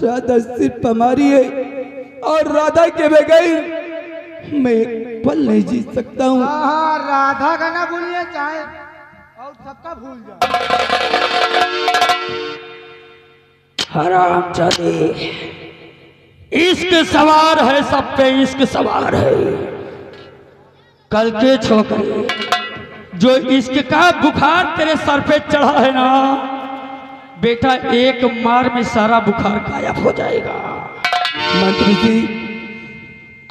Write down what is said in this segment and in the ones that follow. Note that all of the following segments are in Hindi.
राधा सिर्फ हमारी है और राधा के बगैर मैं एक पल नहीं जी सकता हूँ। हाँ, राधा का ना भूलिए चाहे और सबका भूल जाओ। हरामजादे, इश्क सवार है सब पे, इश्क सवार है। कल के छोकरे जो इश्क का बुखार तेरे सर पे चढ़ा है ना बेटा, एक मार में सारा बुखार गायब हो जाएगा। मंत्री जी,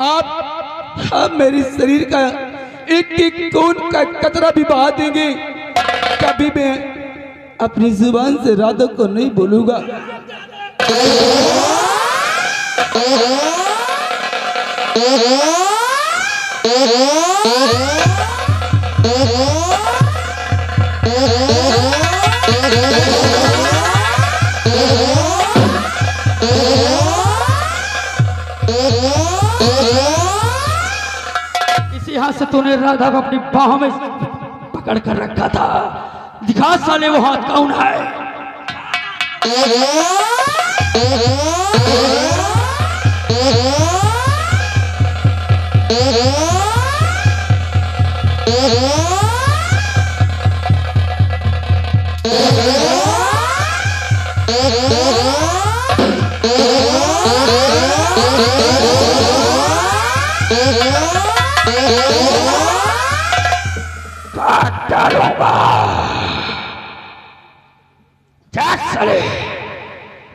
आप मेरे शरीर का एक एक खून का कतरा भी बहा देंगे, कभी मैं अपनी जुबान से राधा को नहीं बोलूंगा। इसी हाथ से तूने राधा को अपनी बाहों में पकड़ कर रखा था। दिखा साले वो हाथ कौन है। काट डालूंगा। साले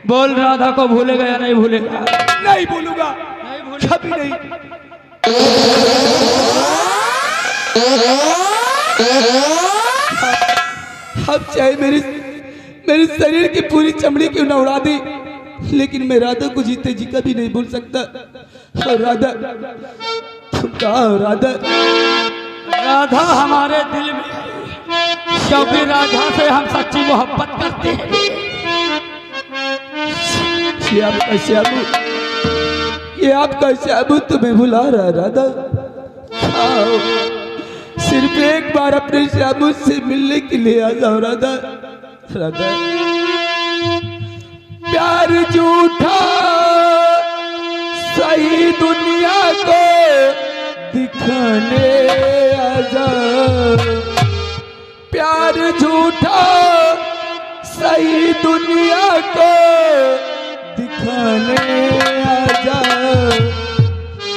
बोल, राधा को भूलेगा या नहीं भूलेगा? नहीं भूलूंगा, कभी नहीं। अब चाहे मेरे शरीर की पूरी चमड़ी क्यों न उड़ा दी, लेकिन मैं राधा को जीते जी कभी नहीं भूल सकता। और राधा, तुम कहाँ हो राधा? राधा हमारे दिल में है, क्योंकि राधा से हम सच्ची मोहब्बत करते हैं। ये आपका श्यामू तुम्हें बुला रहा राधा। आओ, सिर्फ एक बार अपने श्यामू से मिलने के लिए आ जाओ राधा। राधा, प्यार झूठा सही दुनिया को दिखाने आ जाओ। प्यार झूठा सही दुनिया को दिखाने आ जाओ।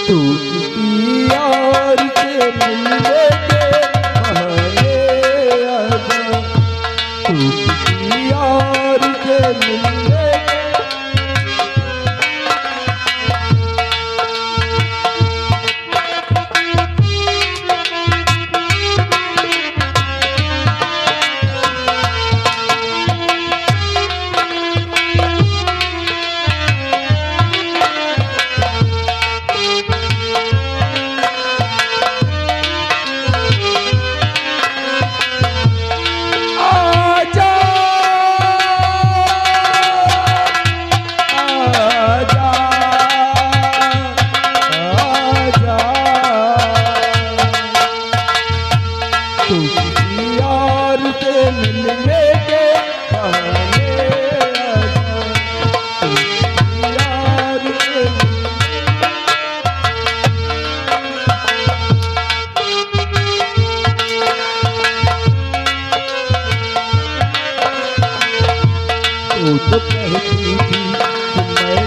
तू किसी और से मिलने के बहाने आ जाओ। तू किसी और से मिलने तो कहती थी कि मैं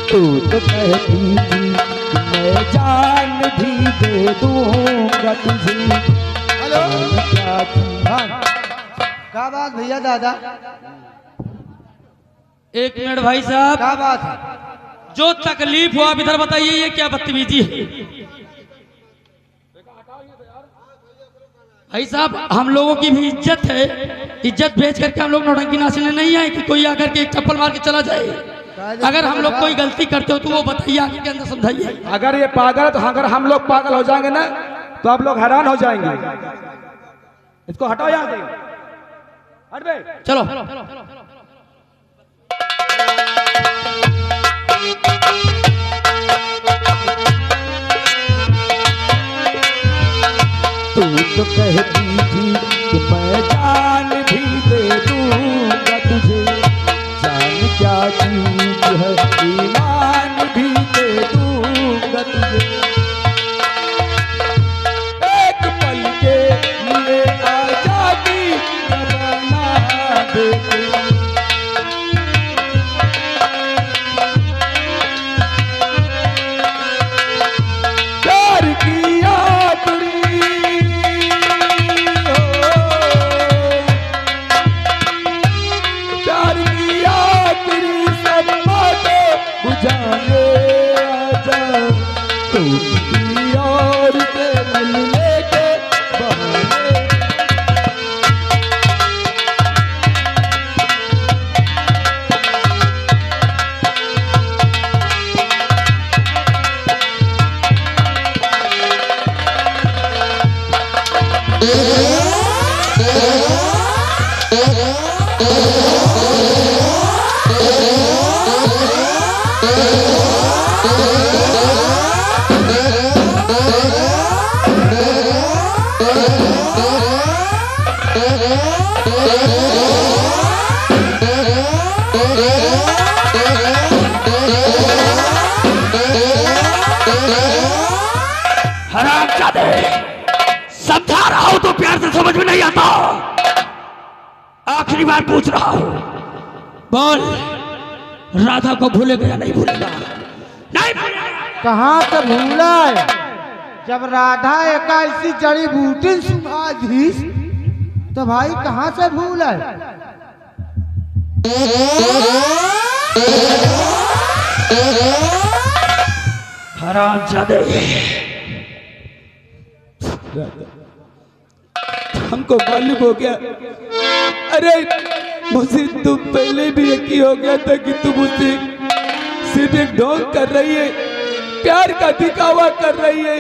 तू तो कहती थी कि मैं जान भी दे दूंगा तुझे। हेलो, क्या क्या बात भैया दादा? एक मिनट भाई साहब, क्या बात है? जो तकलीफ हो आप इधर बताइए, ये क्या बदतमीजी है? भाई साहब, हम लोगों की भी इज्जत है, इज्जत बेच करके हम लोग नौटंकी नाचने नहीं आए कि कोई आकर के एक चप्पल मार के चला जाए। अगर हम लोग कोई गलती करते हो तो वो बताइए, आगे के अंदर समझाइए। अगर ये पागल है तो अगर हम लोग पागल हो जाएंगे ना तो आप लोग हैरान हो जाएंगे। इसको हटाओ यहाँ से, हट बे। चलो तो कहती थी कि मैं जान भी दे दूंगा तुझे, जान क्या चीज है ईमान भी दे दूंगा तुझे, एक पल के लिए आजादी बना दे। प्यार की आखिरी प्यार की आखिरी सब बातें बुझाने आजा, तू किसी और से मिलने के बहाने। हरामजादे, समझा रहा हूं तो प्यार से समझ में नहीं आता। आखिरी बार पूछ रहा हूं, बोल राधा को भूलेगा या नहीं भूलेगा? नहीं भूलेगा। कहाँ से भूला है? जब राधा एक ऐसी जड़ी बूटी सुखा दी तो भाई कहाँ से भूला है? हरामजादे, हमको मालूम हो गया, अरे मुझे तो पहले भी यकीन हो गया था कि तू मुझसे सिर्फ एक ढोंग कर रही है, प्यार का दिखावा कर रही है।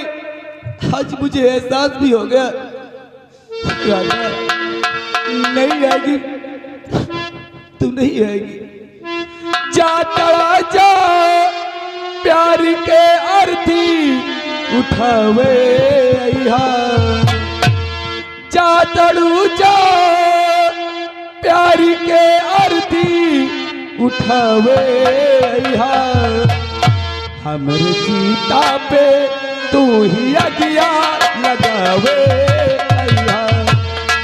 आज मुझे एहसास भी हो गया राधा नहीं आएगी, तू नहीं आएगी। जा तड़ा जा प्यार के अर्थी उठावे जा तड़ू जा प्यार के अर्थी उठावे हमरे चीता पे तू ही अगिया लगावे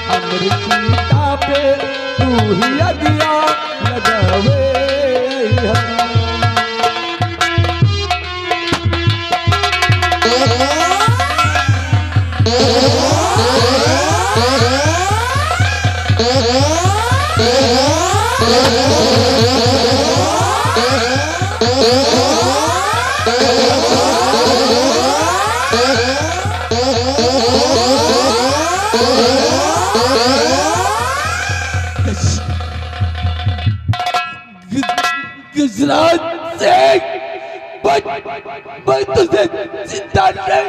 हमरे चीता पे तू ही अगिया लगावे। गुजरात से मैं तुझे जिंदा नहीं।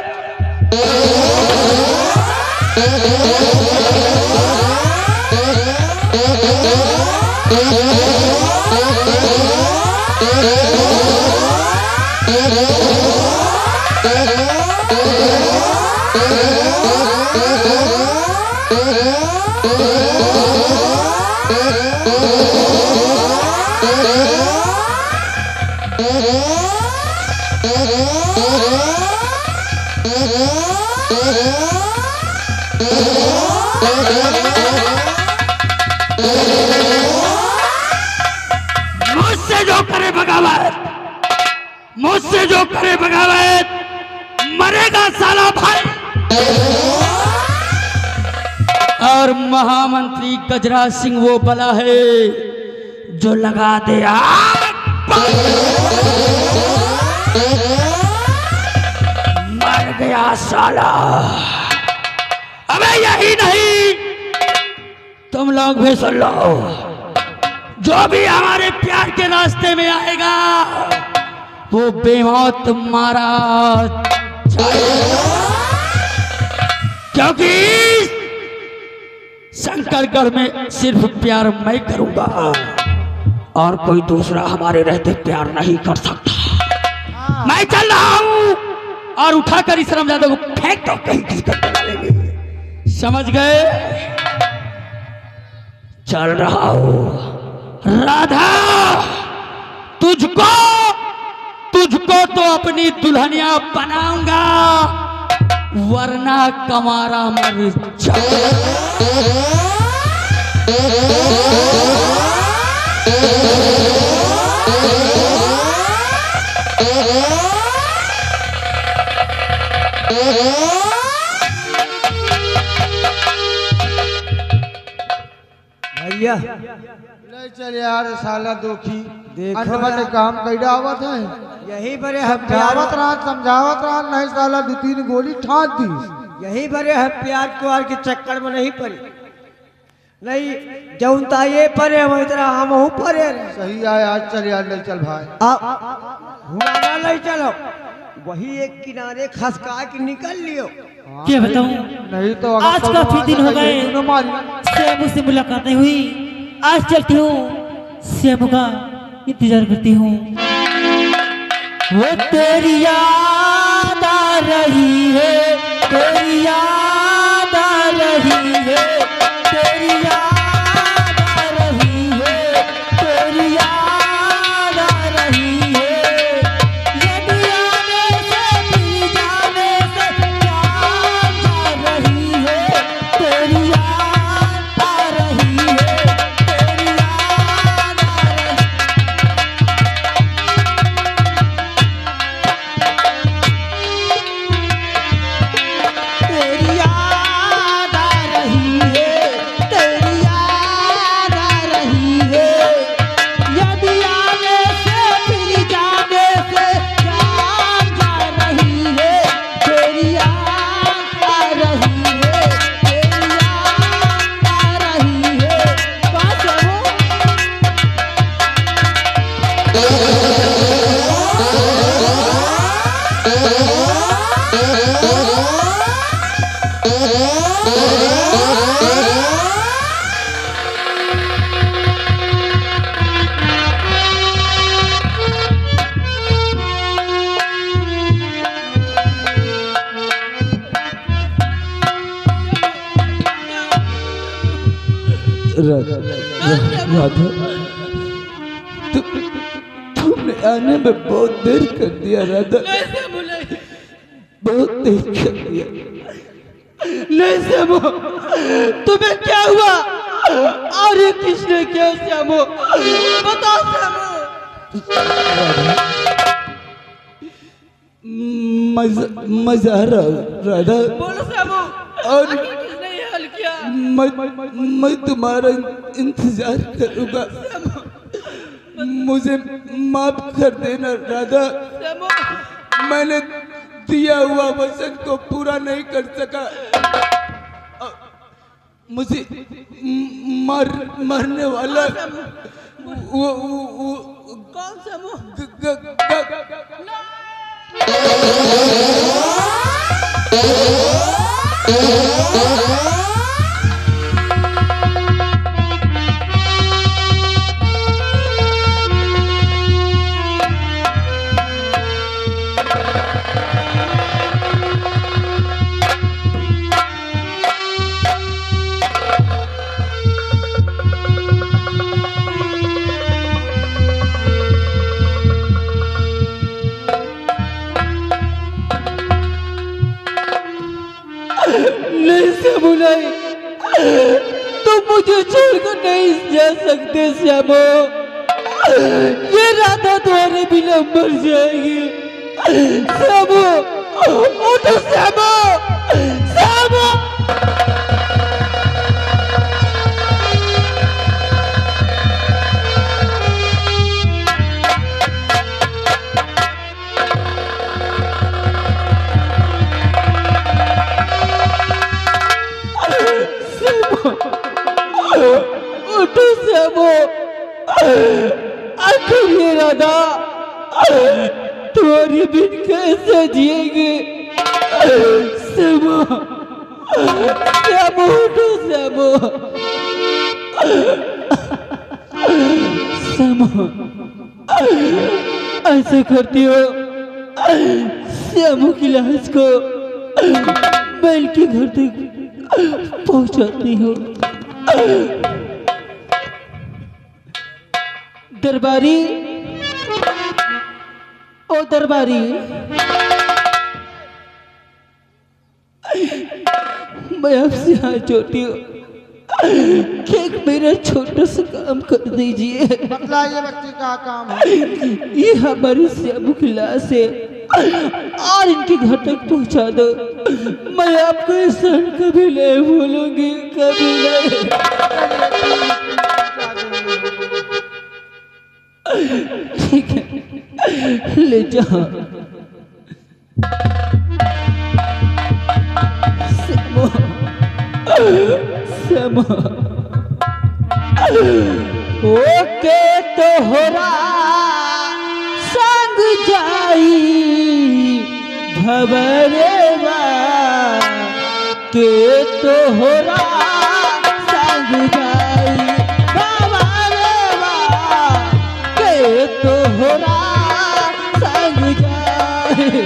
मुझसे जो करे बगावत, मुझसे जो करे बगावत मरेगा साला भाई। और महामंत्री गजराज सिंह वो बला है जो लगा दे आग, मर गया साला। अबे यही नहीं, तुम लोग भी सुन लो, जो भी हमारे प्यार के रास्ते में आएगा वो बेमौत मारा जाएगा, क्योंकि शंकरगढ़ में सिर्फ प्यार मैं करूंगा और कोई दूसरा हमारे रहते प्यार नहीं कर सकता। मैं चल रहा हूं और उठाकर इस रामजादा को फेंक दो कहीं किस करने वाले में। समझ गए? चल रहा हूं। राधा, तुझको तो अपनी दुल्हनिया बनाऊंगा, वरना कमारा मर भैया नहीं चल यार साला दुखी देखो बड़े काम कैडा आवत है यही बड़े समझावत रहा नहीं साला 2-3 गोली ठाक दी यही बड़े है प्यार कुआर के चक्कर में नहीं पड़ी नहीं जौनता ये परे वही तरह हम हूँ परे सही आया आज चल यार नहीं चल भाई हुआ नहीं चलो वही एक किनारे खसका के निकल लियो क्या बताऊं? नहीं तो आज काफी दिन हो गए श्यामू से मुलाकात नहीं हुई। आज चलती हूँ, श्यामू का इंतजार करती हूँ। वो तेरी याद आ रही है, तेरी याद आ रही है, तेरी याद आ रही है, तेरी याद आ रही है। यदि आने से भी जाने से जान जा रही है, तेरी याद आ रही है, तेरी याद आ रही है। तेरी याद आ रही है, तेरी याद आ रही है। यदि आने से फिर जाने से जान जा रही है, तेरी याद आ रही है, तेरी याद आ रही है। पास हो राधा, तुमने आने में बहुत देर कर दिया राधा, बहुत देर कर दिया। नहीं श्यामू, तुम्हें क्या हुआ? अरे किसने क्या श्यामू? बताओ श्यामू। मजा आ रहा राधा, बोलो श्यामू, और किसने ये हल किया? मैं तुम्हारा इंतजार करूंगा, मुझे माफ कर देना राधा। मैंने दिया हुआ वचन को पूरा नहीं कर सका, मुझे मरने वाला वो कौन श्यामू? नहीं श्यामू, नहीं, तुम मुझे छोड़कर नहीं जा सकते श्यामू। ये राधा तुम्हारे बिना मर जाएगी। श्यामू, उठो श्यामू, श्यामू। उठो श्यामू, आखिर ये राधा तुम्हारी बिन कैसे जिएगी? श्यामू, श्यामू, उठो श्यामू, श्यामू, ऐसे करती हो? श्यामू की लाश को बैल के घर तक पहुंचाती हूँ। दरबारी, ओ दरबारी, मैं आपसे हाथ जोड़ती हूँ कि एक मेरा छोटा सा काम कर दीजिए। बतलाइए बच्चे का काम है। ये हमारी श्यामू की लाश है और इनके घर तक पहुंचा दो। मैं आपको इस क्षण कभी नहीं भूलूंगी, कभी नहीं। ठीक है, ले जाओ। श्यामू, श्यामू, ओके तोहरा संग जाई भवरेवा, के तोहरा संग जाई भवरेवा, के तोहरा संग जाई।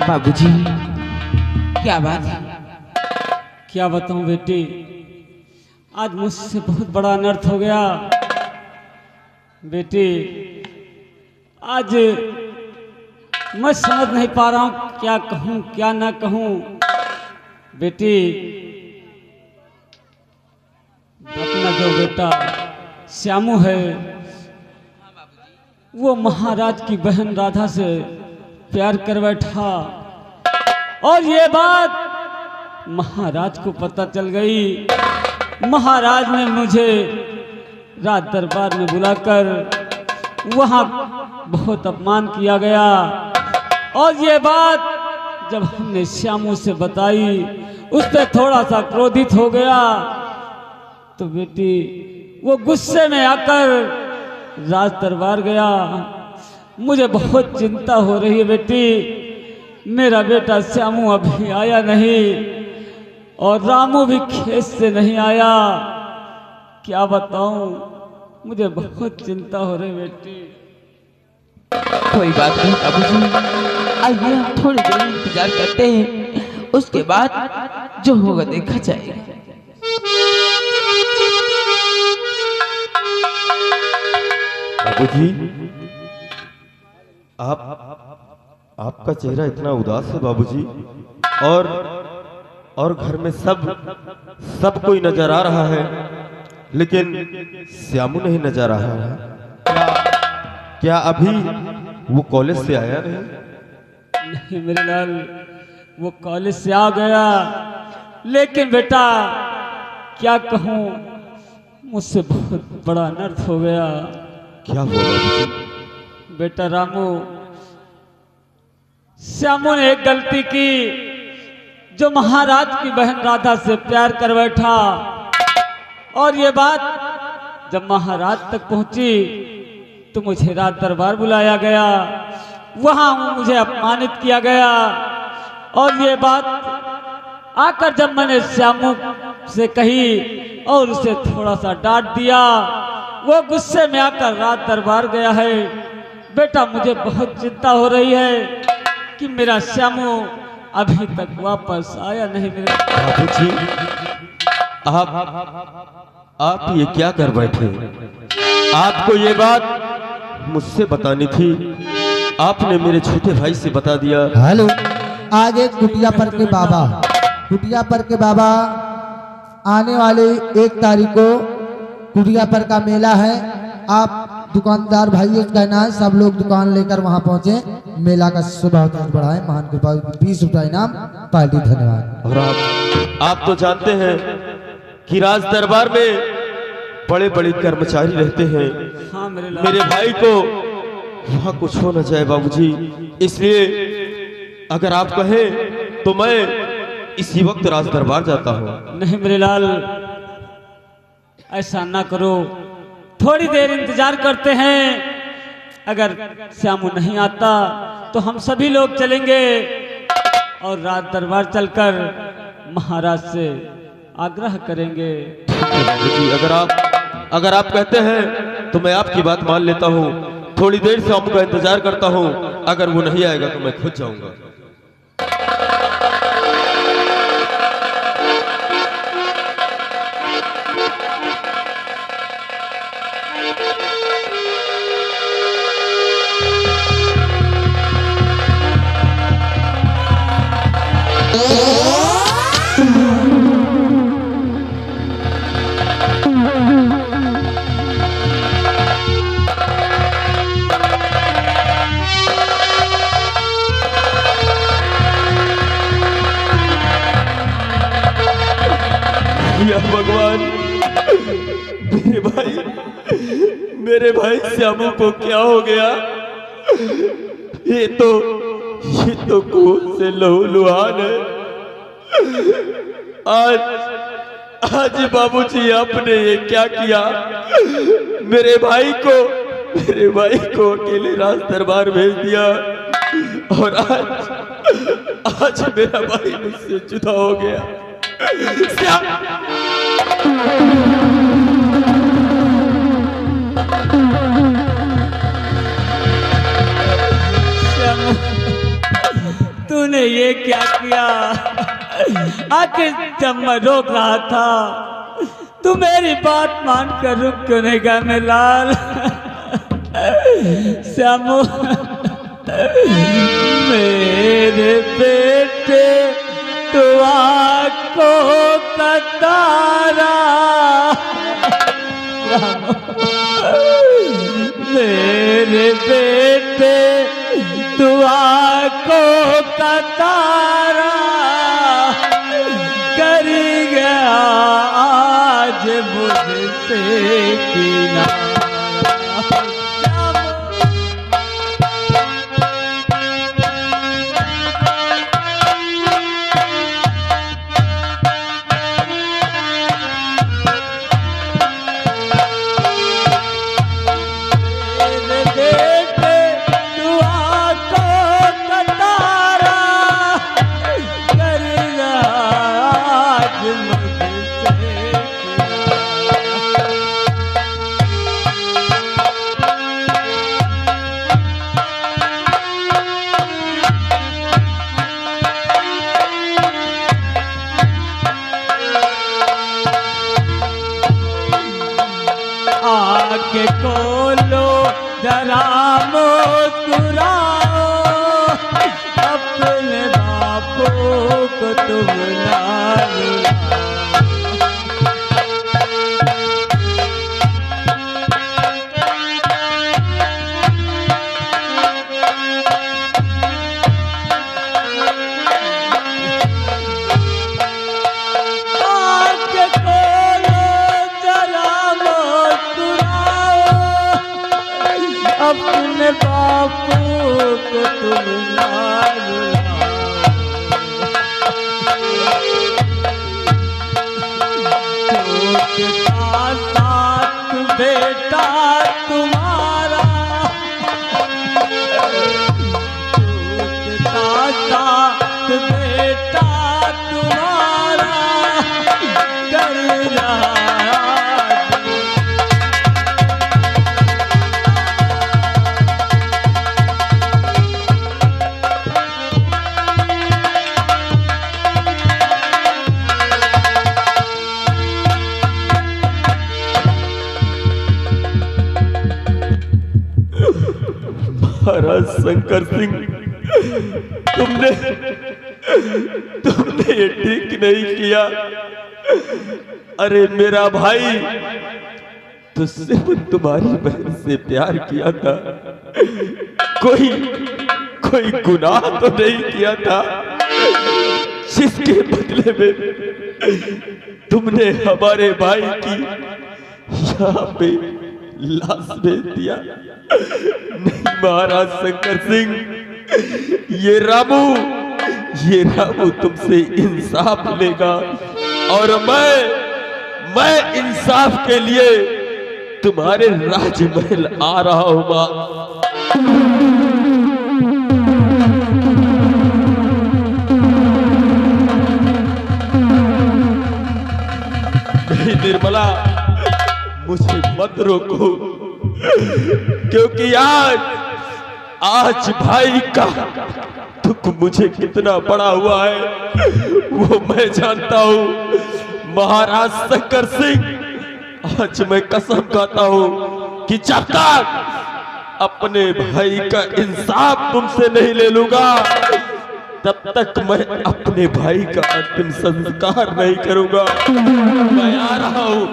बाबूजी, क्या बात है? क्या बताऊं बेटी, आज मुझसे बहुत बड़ा अनर्थ हो गया। बेटी, आज मैं समझ नहीं पा रहा हूं क्या कहूं क्या ना कहूं। बेटी, अपना जो बेटा श्यामू है वो महाराज की बहन राधा से प्यार कर बैठा और ये बात महाराज को पता चल गई। महाराज ने मुझे राज दरबार में बुलाकर वहाँ बहुत अपमान किया गया और ये बात जब हमने श्यामू से बताई उस पर थोड़ा सा क्रोधित हो गया। तो बेटी वो गुस्से में आकर राज दरबार गया। मुझे बहुत चिंता हो रही है बेटी, मेरा बेटा श्यामू अभी आया नहीं और रामू भी खेत से नहीं आया। क्या बताऊं, मुझे बहुत चिंता हो रही बेटी। कोई बात नहीं बाबूजी, आइए हम थोड़ी देर इंतजार करते हैं, उसके बाद जो होगा देखा जाएगा। बाबूजी, आपका चेहरा इतना उदास है बाबूजी, और घर में सब कोई नजर आ रहा है, लेकिन श्यामू नहीं नजर आ रहा है। क्या अभी वो कॉलेज से आया नहीं? नहीं मेरे लाल, वो कॉलेज से आ गया, लेकिन बेटा क्या कहूँ, मुझसे बहुत बड़ा अनर्थ हो गया। क्या हुआ बाबूजी? बेटा रामू, श्यामू ने एक गलती की, जो महाराज की बहन राधा से प्यार कर बैठा, और ये बात जब महाराज तक पहुंची तो मुझे राज दरबार बुलाया गया, वहां मुझे अपमानित किया गया। और ये बात आकर जब मैंने श्यामू से कही और उसे थोड़ा सा डांट दिया, वो गुस्से में आकर राज दरबार गया है। बेटा मुझे बहुत चिंता हो रही है कि मेरा श्यामू अभी तक वापस आया नहीं। मेरे बाबूजी, आप ये क्या कर बैठे? आपको ये बात मुझसे बतानी थी, आपने मेरे छोटे भाई से बता दिया। हेलो, आगे कुटिया पर के बाबा आने वाले 1 तारीख को कुटिया पर का मेला है। आप दुकानदार भाइयों का कहना है सब लोग दुकान लेकर वहां पहुंचे, मेला का शुभ अवसर बढ़ाए। महान कृपा 20 रुपया इनाम पार्टी। धन्यवाद। और आप तो जानते हैं कि राज दरबार में बड़े बड़े कर्मचारी रहते हैं। हाँ मेरे भाई को वहाँ कुछ हो न जाए बाबूजी, इसलिए अगर आप कहें तो मैं इसी वक्त राज दरबार जाता हूँ। नहीं मेरे लाल, ऐसा ना करो, थोड़ी देर इंतजार करते हैं। अगर श्यामू नहीं आता तो हम सभी लोग चलेंगे और राज दरबार चलकर महाराज से आग्रह करेंगे। बाबूजी, अगर आप कहते हैं तो मैं आपकी बात मान लेता हूँ। थोड़ी देर से आपका इंतजार करता हूँ, अगर वो नहीं आएगा तो मैं खुद जाऊंगा। या भगवान, मेरे भाई श्यामू को क्या हो गया? ये तो खून से लहूलुहान है। आज बाबूजी आपने ये क्या किया? मेरे भाई को अकेले राज दरबार भेज दिया, और आज मेरा भाई मुझसे जुदा हो गया। तूने ये क्या किया? आखिर जब मैं रोक रहा था तू मेरी बात मान कर रुक क्यों नहीं गया मेरे लाल? श्यामू, मेरे बेटे तू आँखों का तारा, मेरे बेटे तू आँखों का तारा, कर गया आज मुझसे किनारा। आके खोलो जरा मुस्कुराओ, अपने बापों को तुम ना अपने बापू को तुम ना रुलाओ। टूटता साथ बेटा तुम्हारा, टूटता साथ बेटा तुम्हारा कर रहा। महाराज शंकर सिंह, तुमने ये ठीक नहीं किया। अरे मेरा भाई तो सिर्फ तुम्हारी बहन से प्यार किया था, कोई गुनाह तो नहीं किया था जिसके बदले में तुमने हमारे भाई की यहाँ पे लाश भेज दिया। नहीं महाराज शंकर सिंह, ये रामू तुमसे इंसाफ लेगा और मैं इंसाफ के लिए तुम्हारे राजमहल आ रहा हूं मां। नहीं निर्मला, मुझे मत रोको, क्योंकि आज भाई का दुख मुझे कितना बड़ा हुआ है वो मैं जानता हूं। महाराज शंकर सिंह, आज मैं कसम खाता हूं कि जब तक अपने भाई का इंसाफ तुमसे नहीं ले लूंगा तब तक मैं अपने भाई का अंतिम संस्कार नहीं करूंगा। मैं आ रहा हूं।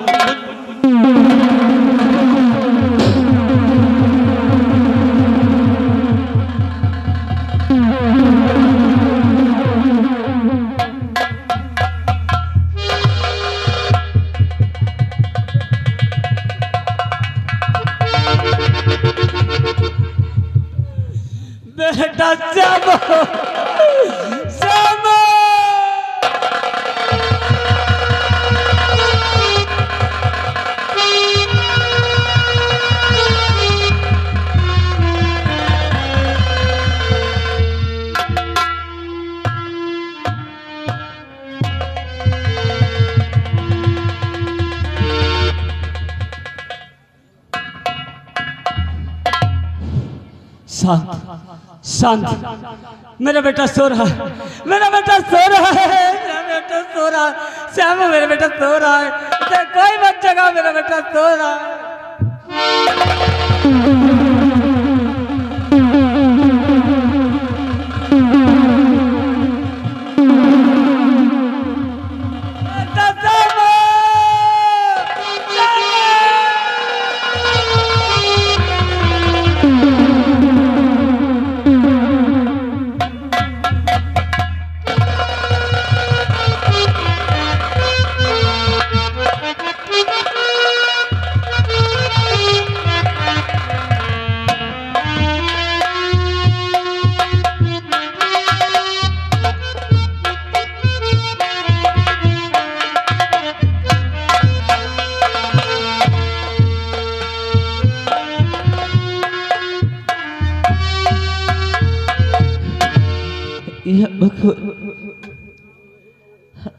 बेटा श्यामो, श्यामो शांत, मेरा बेटा सो रहा है, मेरा बेटा सो रहा है, मेरा बेटा सो रहा है, श्याम मेरा बेटा सो रहा है, कोई मत जगा, मेरा बेटा सो रहा है।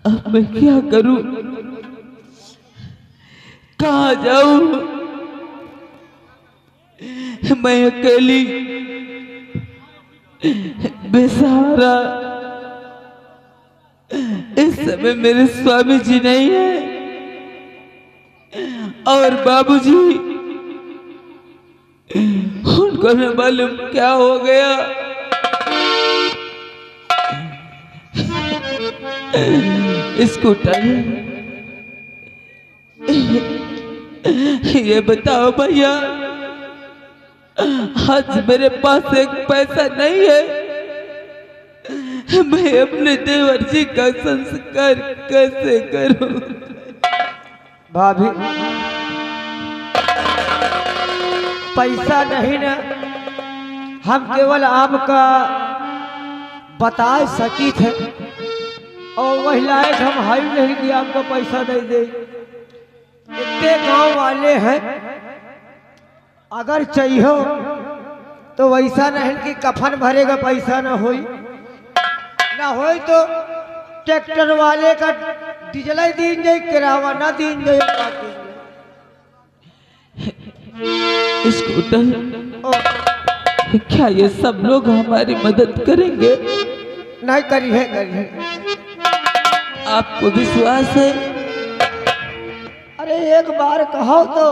अब मैं क्या करूं, कहाँ जाऊं? मैं अकेली बेसहारा। इस समय मेरे स्वामी जी नहीं है और बाबूजी, उनको न मालूम क्या हो गया। स्कूटर, ये बताओ भैया, आज मेरे पास एक पैसा नहीं है, मैं अपने देवर जी का संस्कार कैसे करूं? भाभी पैसा नहीं ना, हम केवल आपका बता सकी थे और वही लायक हम हाई नहीं कि आपका पैसा दे दे। इतने गांव वाले हैं, अगर चाहिए तो वैसा नहीं कि कफन भरेगा पैसा ना होई तो ट्रैक्टर वाले का डीजल दीन जाए, किराया ना दीन जाए। स्कूटर, क्या ये सब लोग हमारी मदद करेंगे? नहीं करी है। आपको विश्वास है? अरे एक बार कहो तो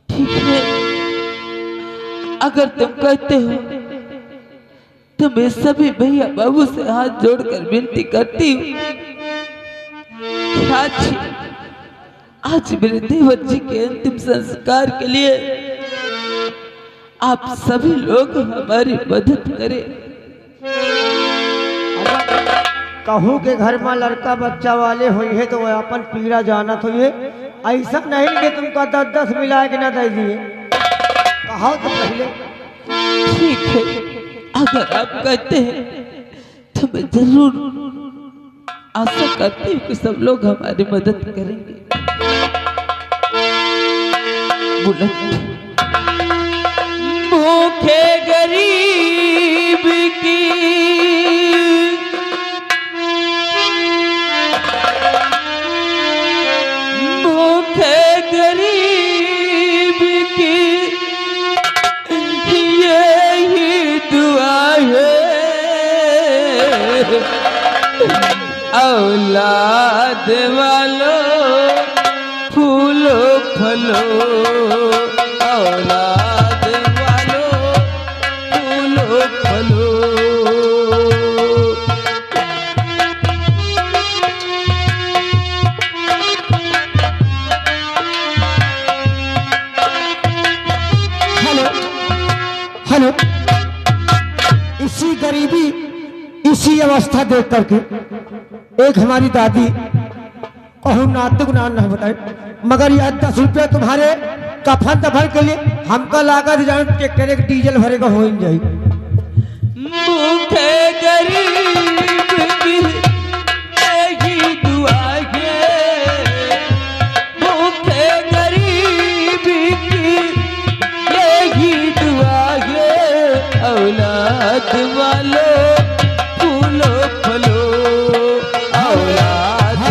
ठीक है, अगर तुम कहते हो तो मैं सभी भैया बाबू से हाथ जोड़कर विनती करती हूँ। आज मेरे देवर जी के अंतिम संस्कार के लिए आप सभी लोग हमारी मदद करें। कहूँ के घर में लड़का बच्चा वाले हुई है तो वह अपन पीड़ा जाना तो ये ऐसा नहीं कि तुमको 10-10 मिला के ना दे दिए। कहो तो पहले। ठीक है, अगर आप कहते हैं तो मैं जरूर आशा करती हूँ कि सब लोग हमारी मदद करेंगे। भूखे गरीब की यही दुआ है, औलाद वालों फूलो फलो, औलाद वालों फूलो फलो। हेलो, इसी गरीबी इसी अवस्था देख करके एक हमारी दादी कहूँ नातुक नाम नहीं बताए, मगर यह 10 रुपये तुम्हारे कफन दफन के लिए हमका लागत जान ट्रैक्टर एक डीजल भरेगा हो जाए। भूखे गरीब की यही दुआ है, भूखे गरीब की यही दुआ है, औलाद वालों फूलो फलो, औलाद।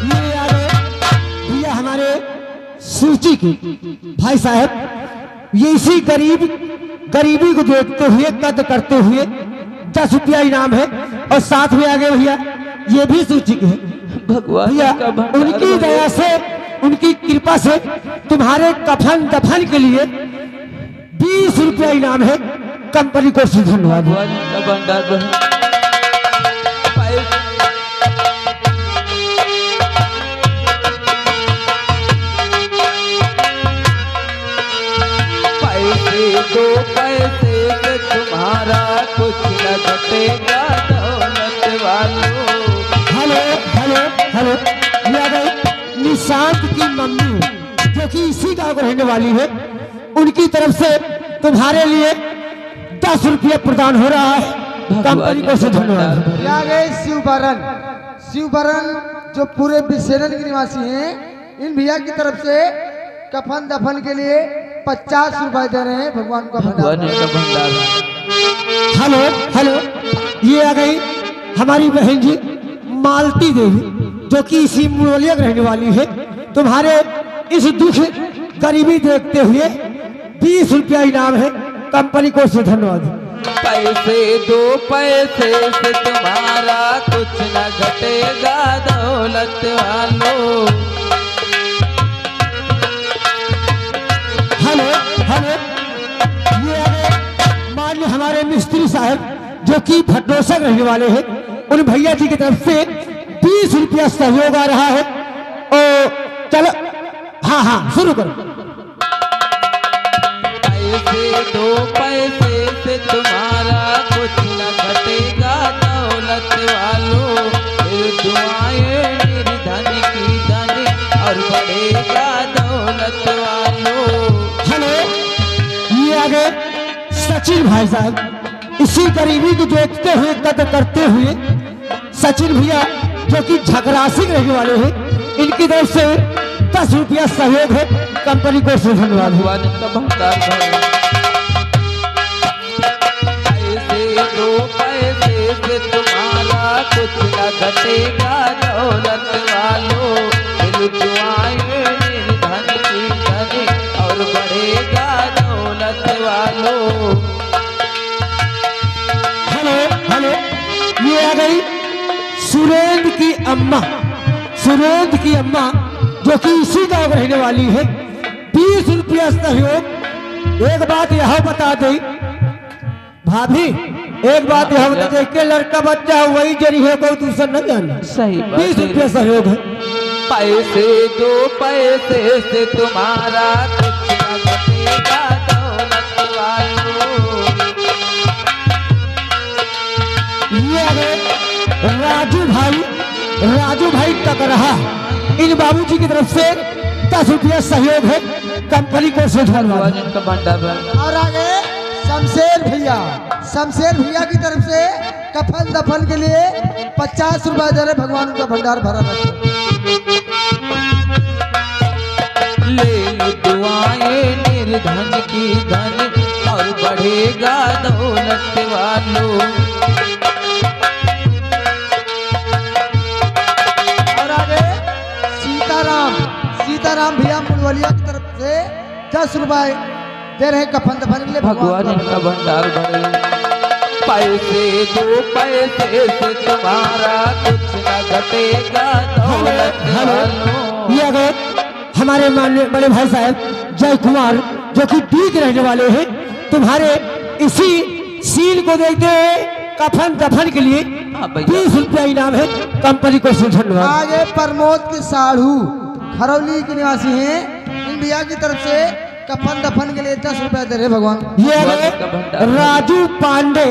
ये आ गए भैया हमारे सूची के भाई साहब, ये इसी गरीबी को देखते हुए कद करते हुए 10 रुपया इनाम है और साथ में आगे भैया ये भी सूची के हैं। भगवान भैया का भंडार उनकी दया से उनकी कृपा से तुम्हारे कफन दफन के लिए 20 रुपया इनाम है। कंपनी को धन्यवाद। भगवान का भंडार रहे। दो पैसे से तुम्हारा कुछ न घटेगा, दौलत वालों। हेलो हेलो हेलो, ये आ गई निशांत की मम्मी जो कि इसी गांव को रहने वाली है, उनकी तरफ से तुम्हारे लिए 10 रुपये प्रदान हो रहा है। कंपनी को से धन्यवाद। आ गए शिवबरन जो पूरे विशेषण के निवासी हैं, इन भैया की तरफ से कफन दफन के लिए 50 रुपए दे रहे हैं। भगवान का भंडार। हेलो हेलो, ये आ गई हमारी बहन जी मालती देवी जो कि इसी मुरलिया रहने वाली है। तुम्हारे इस दुख गरीबी देखते हुए 20 रुपया इनाम है। कंपनी को से धन्यवाद। पैसे दो पैसे से तुम्हारा कुछ न घटेगा, दौलत वालों। हेलो हेलो, ये मान्य हमारे मिस्त्री साहब जो कि भटोसा रहने वाले हैं, उन भैया जी की तरफ से 20 रुपया सहयोग आ रहा है। और चलो हाँ हाँ शुरू करो। पैसे दो पैसे से तुम्हारा कुछ न घटेगा, दौलत वालों। दुआएं निर्धन की धन और बढ़ेगा दौलत दौलत वालों। हेलो, ये आगे सचिन भाई साहब, इसी गरीबी को देखते हुए, कदर करते हुए सचिन भैया जो कि झगरासी रहने वाले हैं, इनकी तरफ से 10 रुपया सहयोग है। कंपनी को से धन्यवाद। भगवान का भंडार भरे। पैसे दो पैसे से तुम्हारा कुछ न घटेगा दौलत वालों। दिल दुआएं निर्धन की धन और बढ़ेगा दौलत वालों। हेलो हेलो, ये आ गई सुरेंद्र की अम्मा, सुरेंद्र की अम्मा जो कि इसी गांव में रहने वाली है। 20 रुपया सहयोग। एक बात यह बता दे भाभी, एक बात यह बता दे कि लड़का बच्चा वही जरी है, कोई दूसरा न जाना। सही बात 20 है। रुपया सहयोग है। पैसे दो पैसे से तुम्हारा कुछ न घटेगा दौलत वालों। ये आ गए राजू भाई टक रहा, इन बाबूजी की तरफ से 10 रुपया सहयोग है। कंपनी को से धन्यवाद। भगवान इनका भंडार भरे। और आगे शमशेर भैया की तरफ से कफन दफन के लिए 50 रुपए दे रहे। भगवान उनका भंडार भरा रखे। ले लो दुआएं निर्धन की धन और बढ़ेगा दौलत वालों। और आगे सीताराम भैया मुलवलिया की तरफ से 10 रुपए दे रहे कफन दफन के लिए। भगवान इनका भंडार भरे। पैसे दो पैसे से तुम्हारा कुछ न घटेगा दौलत वालों। ये अगर हमारे माननीय बड़े भाई साहब जय कुमार जो कि ठीक रहने वाले हैं, तुम्हारे इसी सील को देखते हुए कफन दफन के लिए हाँ भैया। 20 रुपया इनाम है। कंपनी को से धन्यवाद। आगे प्रमोद के साढ़ू खरौली के निवासी हैं। इन भैया की तरफ से कफन दफन के लिए 10 रुपए दे रहे। भगवान ये अगर राजू पांडे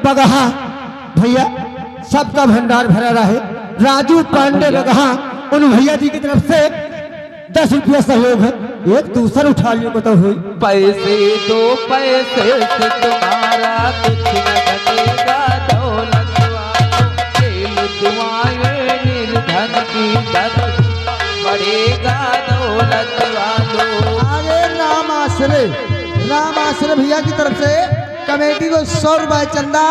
बगहा भैया, सबका भंडार भरा रहे। राजू पांडे बगहा, उन भैया जी की तरफ से 10 रुपया सहयोग है। एक दूसरा उठा लियो को तो हुई। पैसे दो पैसे से तुम्हारा कुछ न घटेगा दौलत वालों। ले लो दुआएं निर्धन की धन बढ़ेगा दौलत वालों। आगे राम आश्रय भैया की तरफ से कमेटी को 100 रुपए चंदा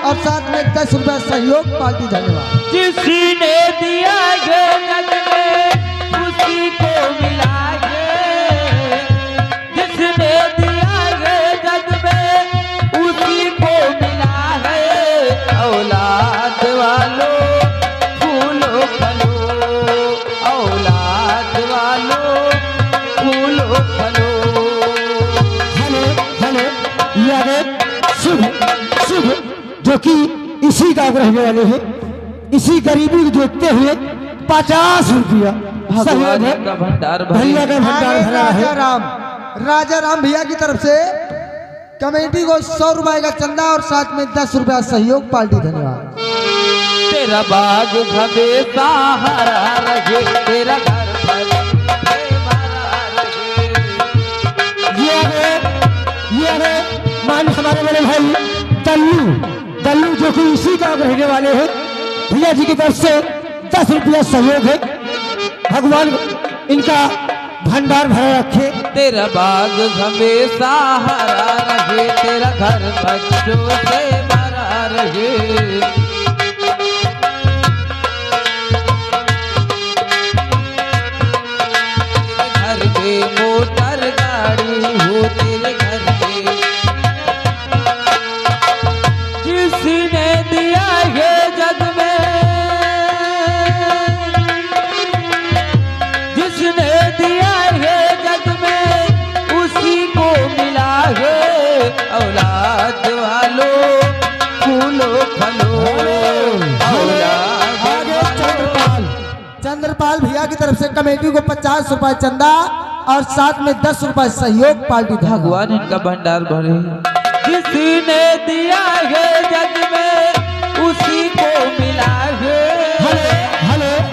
और साथ में 10 रुपए सहयोग पार्टी। धन्यवाद। जिसने दिया है जग में उसी को मिला है। जिसने दिया है जग में उसी को मिला है। औलाद वालों फूलो फलो, औलाद वालों फूलो फलो। हेलो, ये अगर शुभ जो कि इसी गांव रहने वाले हैं, इसी गरीबी को देखते हुए 50 रुपया भगवान का भंडार भरे। भैया का भंडार भरा है। राजा राम भैया की तरफ से कमेटी को 100 रुपए का चंदा और साथ में 10 रुपया सहयोग पार्टी। धन्यवाद। तेरा बाग हमेशा हरा रहे, तेरा घर भरा रहे। ये मान हमारे बड़े भाई दल्लू जो कि इसी गांव रहने वाले हैं, भैया जी की तरफ से 10 रुपया सहयोग है। भगवान इनका भंडार भरा रखे। तेरा बाग हमेशा हरा रहे, तेरा घर बच्चों से भरा रहे। तेरे घर पे मोटर गाड़ी हो, तेरे घर पे जिसने दिया है जग में, जिसने दिया है जग में उसी को मिला है। औलाद वालों फूलो फलो, औलाद वालों। चंद्रपाल भैया की तरफ से कमेटी को 50 रुपए चंदा और साथ में 10 रुपए सहयोग पार्टी। भगवान इनका भंडार भरे। जिसने दिया है जग में उसी को मिला है।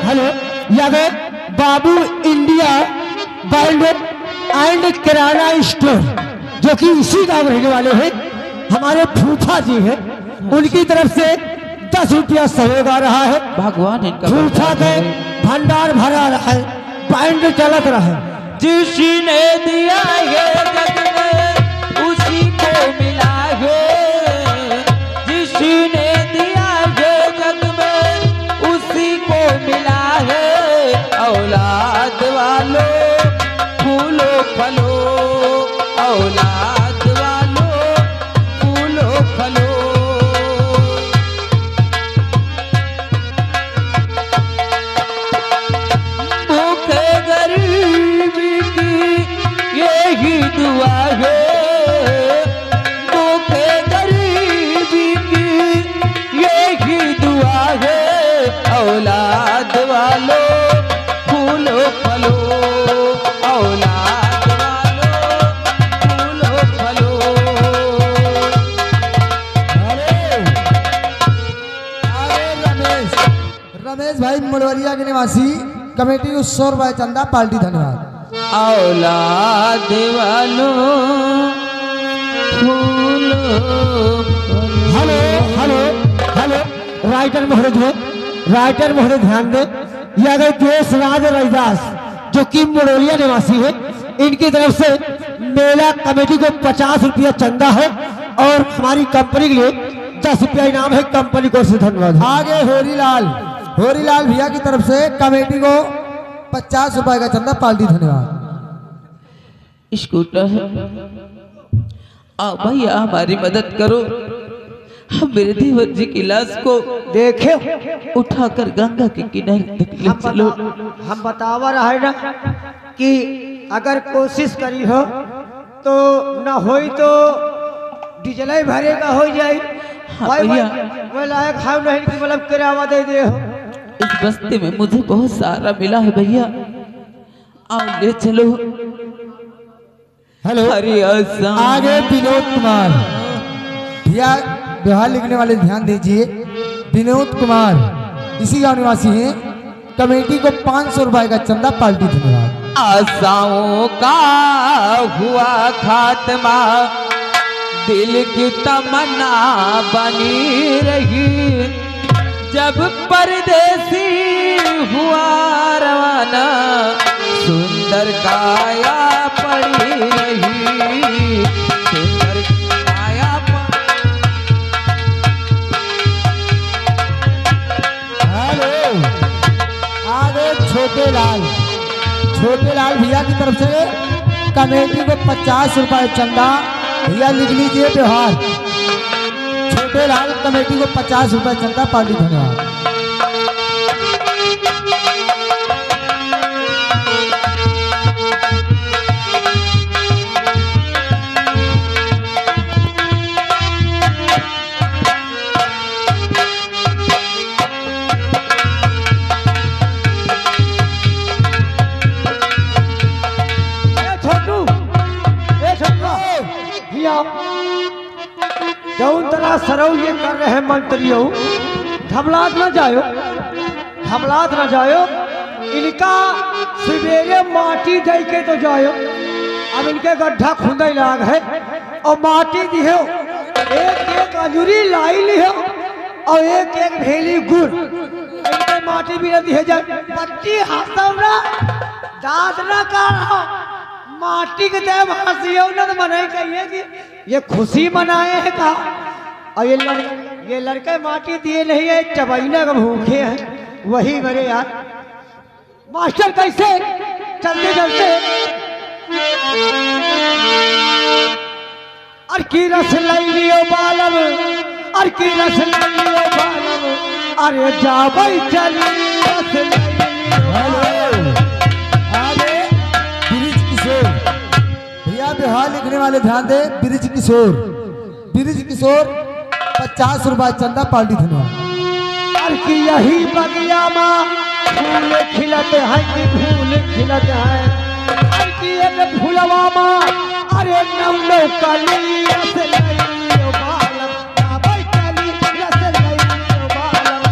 Hello, Yadav Babu India world and kirana store, जो कि इसी गांव रहने वाले हैं, हमारे फूफा जी हैं, उनकी तरफ से 10 रुपया सहयोग आ रहा है। भगवान इनका फूफा के भंडार भरा रहा है, बैंड चलत रहा है। जिसने दिया है जग में उसी को मिला है, जिसने दिया है जग में उसी को मिला है। औलाद वालों फूलो फलो, औलाद वालों फूलो फलो। भूखे गरीबी की यही दुआ है, भूखे गरीबी की यही दुआ है। औलाद वालों फूलो फलो, औलाद वालों फूलो फलो। रमेश भाई मुड़वरिया के निवासी, कमेटी को 100 रुपए चंदा, पार्टी धन्यवाद। औलाद वालों फूलो फलो। हेलो हेलो हेलो, राइटर महोदय, राइटर महोदय ध्यान दें, ये अगर देश राज रविदास जो कि मुड़ोलिया निवासी है, इनकी तरफ से मेला कमेटी को 50 रुपया चंदा है और हमारी कंपनी के लिए 10 रुपया इनाम है। कंपनी को से धन्यवाद। आगे होरीलाल भैया की तरफ से कमेटी को 50 रुपए का चंदा, पार्टी धन्यवाद। स्कूटर है, आओ भैया हमारी मदद करो, हम मेरे देवर जी की लाश को देखे उठाकर गंगा के किनारे तक ले चलो। हम बतावा रहे ना कि अगर कोशिश करी हो तो न होई तो डीजल भरेगा हो जाए। हाँ भैया, वो लायक खाओ नहीं कि मतलब किराया दे दे हो। इस बस्ती में मुझे बहुत सारा मिला है भैया, आओ ले चलो। हेलो, हरी आसमान। आगे विनोद कुमार भैया व्यवहार लिखने वाले ध्यान दीजिए। विनोद कुमार इसी गांव निवासी हैं, कमेटी को 500 रुपए का चंदा, पार्टी धन्यवाद। आशाओं का हुआ खात्मा, दिल की तमन्ना बनी रही, जब परदेसी हुआ रवाना, सुंदर काया पड़ी रही, सुंदर काया हेलो, आगे छोटे लाल भैया की तरफ से कमेटी को 50 रुपए चंदा, भैया लिख लीजिए व्यवहार। छोटे लाल कमेटी को 50 रुपए चंदा, पार्टी धन्यवाद। जौन तरह सरऊ ये कर रहे मंत्रियों, घबरात न जायो, घबरात न जायो। इनका सवेरे माटी दे के तो जायो, अब इनके गड्ढा खुंदे लाग है और माटी दिहो, एक एक अजूरी लाई लिहो और एक एक भेली गुड़, इनके माटी भी न दिहे जाए। पट्टी हाथमरा दाद न कर माटी के टाइम हंसियो न तो मनाई कहिए कि ये खुशी मनाए हैं का। और ये लड़के माटी दिए नहीं है, चबैना का भूखे हैं। वही मेरे यार मास्टर कैसे चलते चलते अर की रस लियो बालम, अर की रस लियो बालम, अरे जाबई चली रस लियो। आगे ब्रिज किशोर भैया व्यवहार लिखने वाले ध्यान दे। ब्रिज किशोर 50 रुपए चंदा, पार्टी धन्यवाद। अर की यही बगिया माँ फूल खिलते हैं कि फूल खिलते हैं, अर की एक फूलवा माँ अरे नवलो कली रस लियो बालम, जाबई चली रस लियो बालम।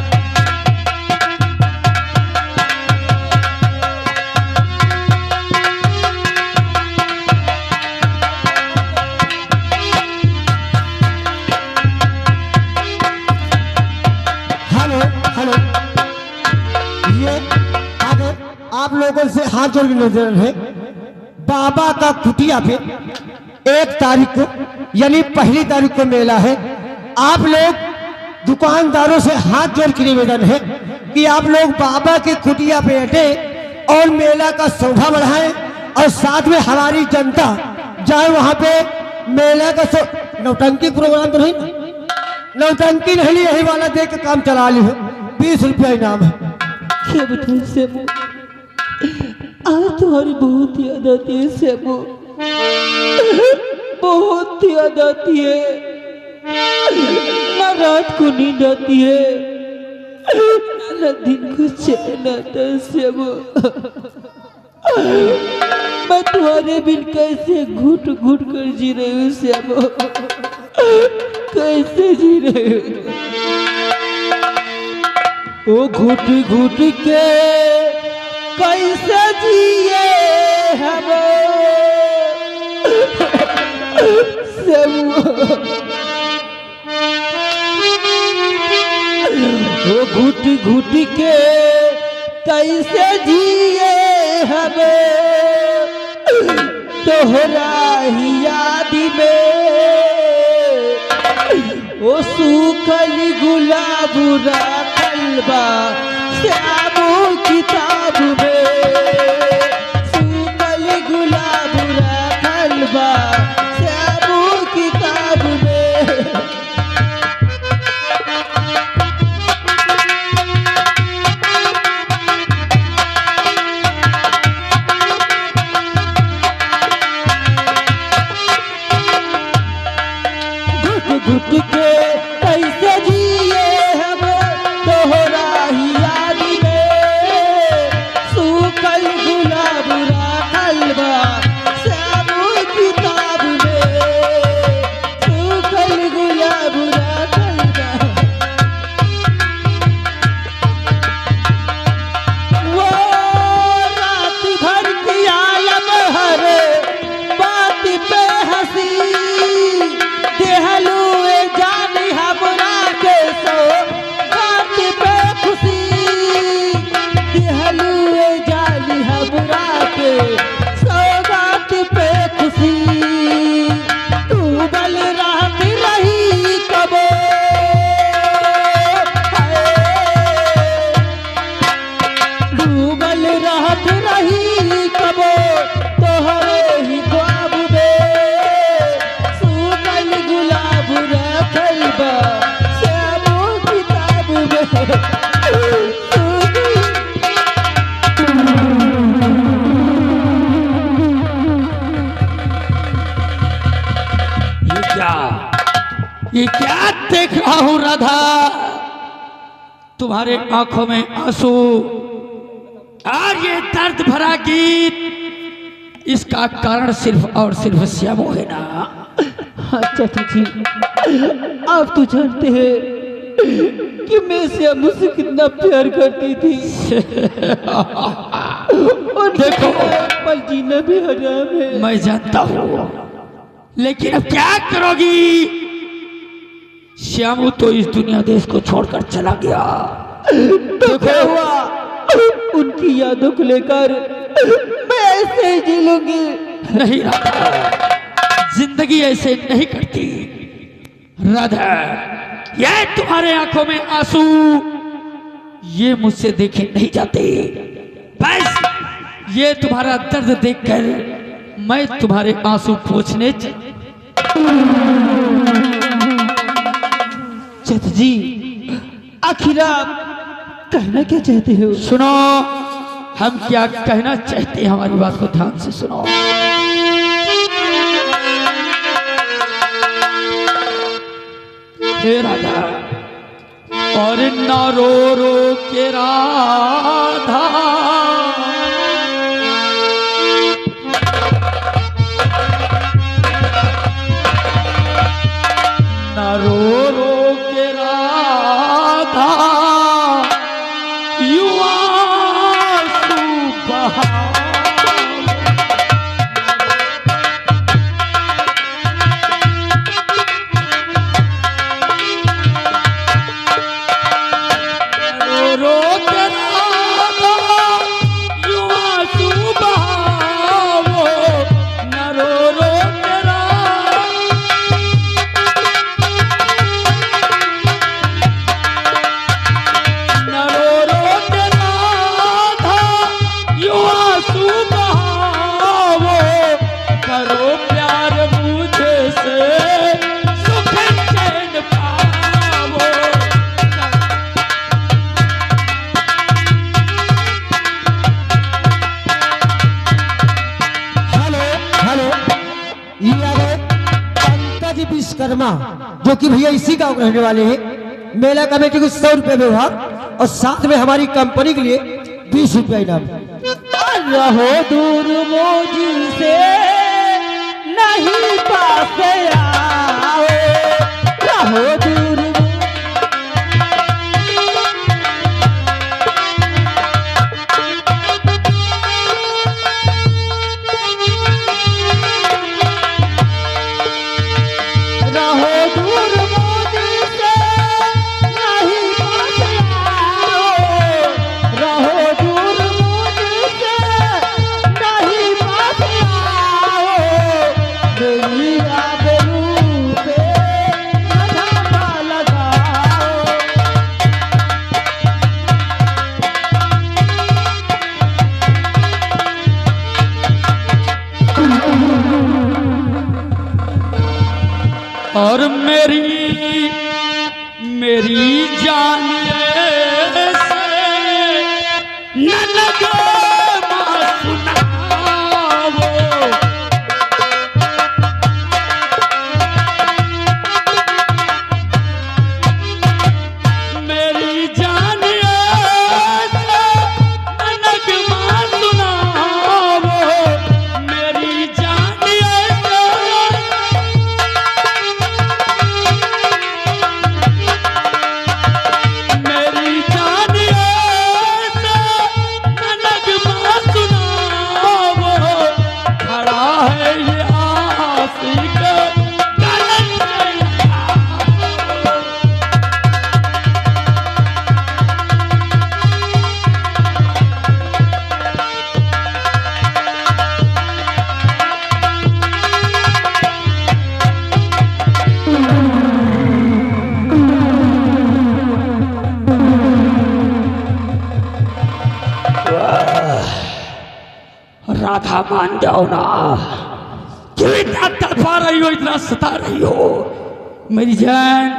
हाथ जोड़ के निवेदन है, बाबा का कुटिया पे 1 तारीख को यानी पहली तारीख को मेला है। आप लोग दुकानदारों से हाथ जोड़ के निवेदन है कि आप लोग बाबा के कुटिया पे अटे और मेला का शोभा बढ़ाएं और साथ में हमारी जनता जाए वहां पे मेला का नौटंकी प्रोग्राम तो नहीं, नौटंकी नहीं, यही वाला देख के काम चला ली है। 20 रुपया इनाम है। क्या बताऊं सेमू, आज तुम्हारी बहुत याद आती है सेमू, बहुत याद आती है। ना रात को नींद आती है, ना दिन को चैन आता है सेमू। मैं तुम्हारे बिन कैसे घुट घुट कर जी रही हूँ सेमू, कैसे जी रही हूँ। ओ घुट घुट के कैसे जिए हम ओ घुट घुट के कैसे जिए हम तोहरा ही याद में। ओ सूखल गुलाब राखल बा श्यामो किताब में, सूखल गुलाब राखल बा श्यामो किताब में। घुट के कैसे जिए हम तोहरा ही याद में। सूखल गुलाब राखल बा श्यामो किताब में, सूखल गुलाब राखल बा। वो रात भर की आलम हर बात पे हंसी देहलू जानी हमरा के सो बात पे खुशी, देहलू जानी हमरा के सो बात पे खुशी। डूबल रात रही कबो डूबल रात रही कबो तोहरे ही ख्वाब में। सूखल गुलाब राखल बा श्यामो किताब में। ये क्या देख रहा हूं राधा, तुम्हारे आंखों में आंसू और ये दर्द भरा गीत, इसका कारण सिर्फ और सिर्फ श्यामो है ना। हाँ चाचा जी, आप तो जानते हैं कि मैं श्यामो से कितना प्यार करती थी। और देखो, पल जीना भी हराम है। मैं जानता हूं, लेकिन अब क्या करोगी। श्यामो तो इस दुनिया देश को छोड़कर चला गया। तो क्या हुआ, उनकी यादों को लेकर मैं ऐसे ही जी लूंगी। नहीं राधा, जिंदगी ऐसे नहीं करती राधा। ये तुम्हारे आंखों में आंसू, ये मुझसे देखे नहीं जाते। बस ये तुम्हारा दर्द देखकर मैं तुम्हारे आंसू पोंछने चाचा जी, आखिर आप कहना क्या चाहते हो? सुनो, हम क्या कहना चाहते हैं, हमारी बात को ध्यान से सुनो। हे राधा, और न रो रो के राधा, न रो रो के राधा, युवा सुबह रो रो के राधा, हेलो, ये आ गए पंकज विश्वकर्मा, जो कि भैया इसी गांव के रहने वाले हैं। मेला कमेटी को 100 रुपये व्यवहार और साथ में हमारी कंपनी के लिए 20 रुपये इनाम। रहो दूर मुझसे नहीं पास आओ, रहो दूर और मेरी जान से न लगे सुनाओ, मेरी जान से न लगे सुनाओ, मेरी जान राधा मान जाओ ना, क्यों इतना तड़पा रही हो, इतना सता रही हो मेरी जान।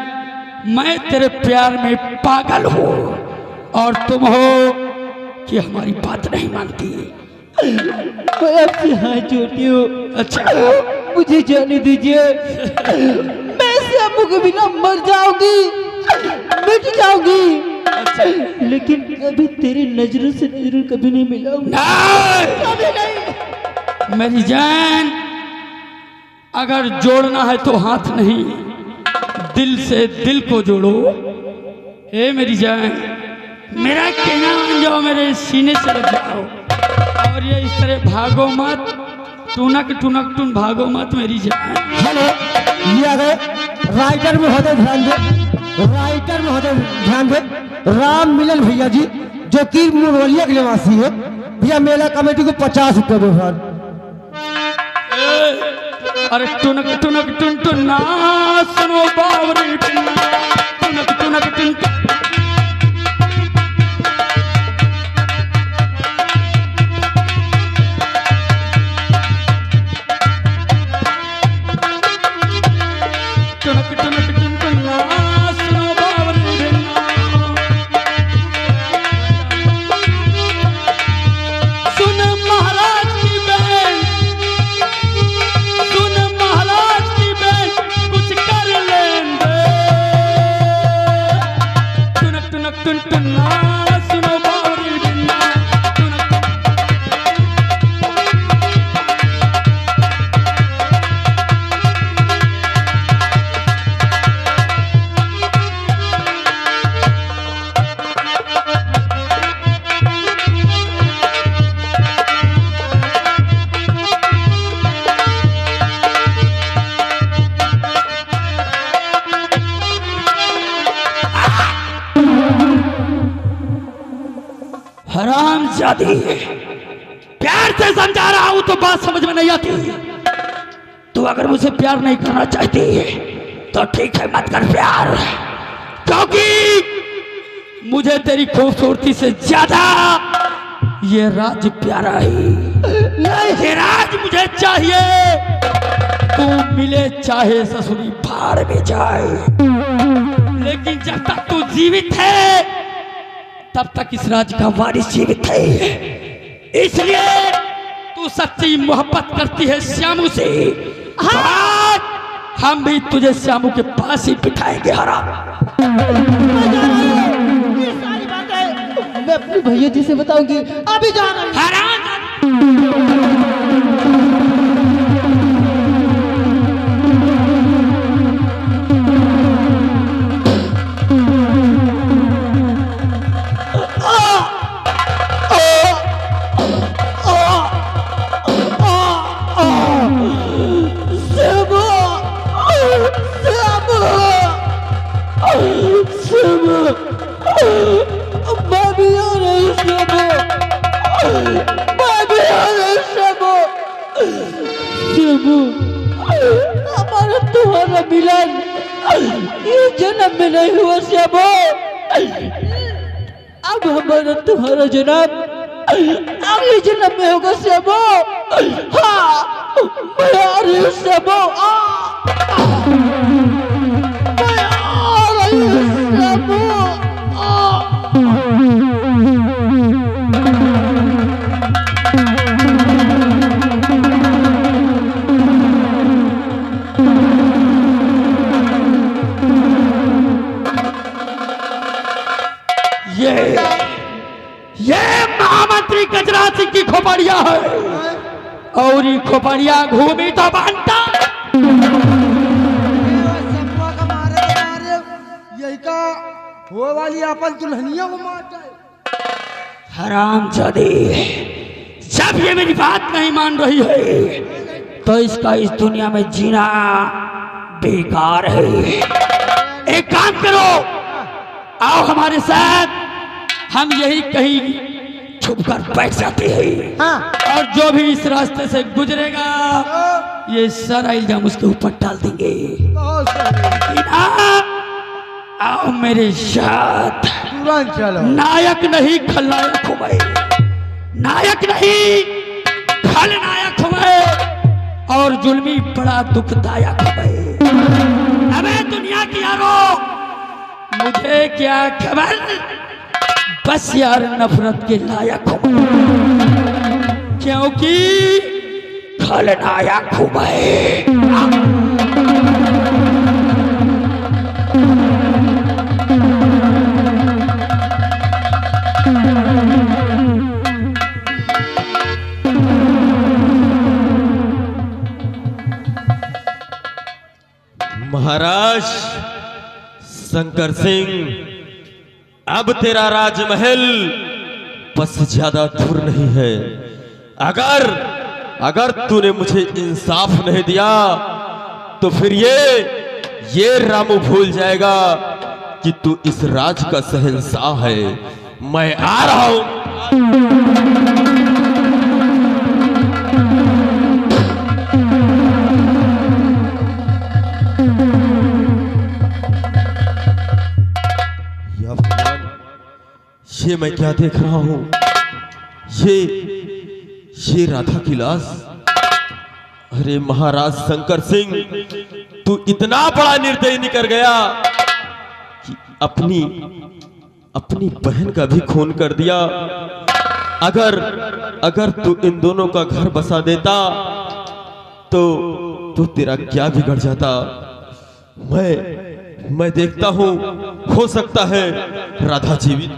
मैं तेरे प्यार में पागल हूँ और तुम हो कि हमारी बात नहीं मानती। मैं आपसे हाथ जोड़ती हूँ, अच्छा मुझे जाने दीजिए। मैं श्यामू के बिना मर जाऊंगी, मिट जाऊंगी, लेकिन कभी तेरी नजरों से नजर कभी नहीं मिलाऊंगी, कभी नहीं। मेरी जान, अगर जोड़ना है तो हाथ नहीं, दिल से दिल को जोड़ो। ए मेरी जान, मेरा कहना मान जाओ, मेरे सीने से लग जाओ और ये इस तरह भागो मत, टुनक टुनक टुन भागो मत मेरी जान। हेलो, ये आ गए राइटर महोदय, ध्यान दे, राइटर महोदय ध्यान दे, राम मिलन भैया जी, जो कि मुरवलिया के निवासी है। भैया मेला कमेटी को 50 रुपये व्यवहार। अरे टुनक टुनक टुन टुन ना सुनो बावरी टुनक टुनक टुन टुन। हरामजादी, प्यार से समझा रहा हूं तो बात समझ में नहीं आती। तू अगर मुझे प्यार नहीं करना चाहती तो ठीक है, मत कर प्यार, क्योंकि मुझे तेरी खूबसूरती से ज्यादा ये राज प्यारा है। ये राज मुझे चाहिए, तू मिले चाहे ससुरी भाड़ में जाए, लेकिन जब तक तू जीवित है तब तक इस राज का वारिस जीवित है। इसलिए तू तू सच्ची मोहब्बत करती है श्यामू से, हाँ। हम भी तुझे श्यामू के पास ही बिठाएंगे हराम। ये सारी बातें मैं अपने भैया जी से बताऊंगी। अभी जा रहा हूं। हराम। हमारा तुम्हारा मिलन ये जन्म में नहीं हुआ श्यामो, अब हमारा तुम्हारा जन्म अगले जन्म में होगा श्यामो। हाँ मैं आ रही हूँ श्यामो, मैं आ रही हूँ श्यामो। ये महामंत्री गजराज सिंह की खोपड़िया है और ये खोपड़िया घूमी तो बनता। यही का हो वाली अपन दुल्हनिया को मार जाए। हरामजादे, जब ये मेरी बात नहीं मान रही है तो इसका इस दुनिया में जीना बेकार है। एक काम करो, आओ हमारे साथ, हम यही कहीं छुप कर बैठ जाते हैं। हाँ। और जो भी इस रास्ते से गुजरेगा ये सारा इल्जाम उसके ऊपर डाल देंगे। आओ मेरे साथ। तुरंत चलो। नायक नहीं खलनायक हूं मैं, नायक नहीं खलनायक हूं मैं, और जुल्मी बड़ा दुखदायक हूं मैं। अबे दुनिया की यारो, मुझे क्या खबर, बस यार नफरत के लायक हूं क्योंकि खलनायक हूं मैं। महाराज शंकर सिंह, अब तेरा राजमहल बस ज्यादा दूर नहीं है। अगर तूने मुझे इंसाफ नहीं दिया तो फिर ये रामू भूल जाएगा कि तू इस राज का शहंशाह है। मैं आ रहा हूं। ये मैं क्या देख रहा हूं? ये राधा की लाश। अरे महाराज शंकर सिंह, तू इतना बड़ा निर्दयी निकल गया कि अपनी बहन का भी खून कर दिया। अगर तू इन दोनों का घर बसा देता तो तेरा क्या बिगड़ जाता। मैं देखता हूं, हो सकता है राधा जीवित।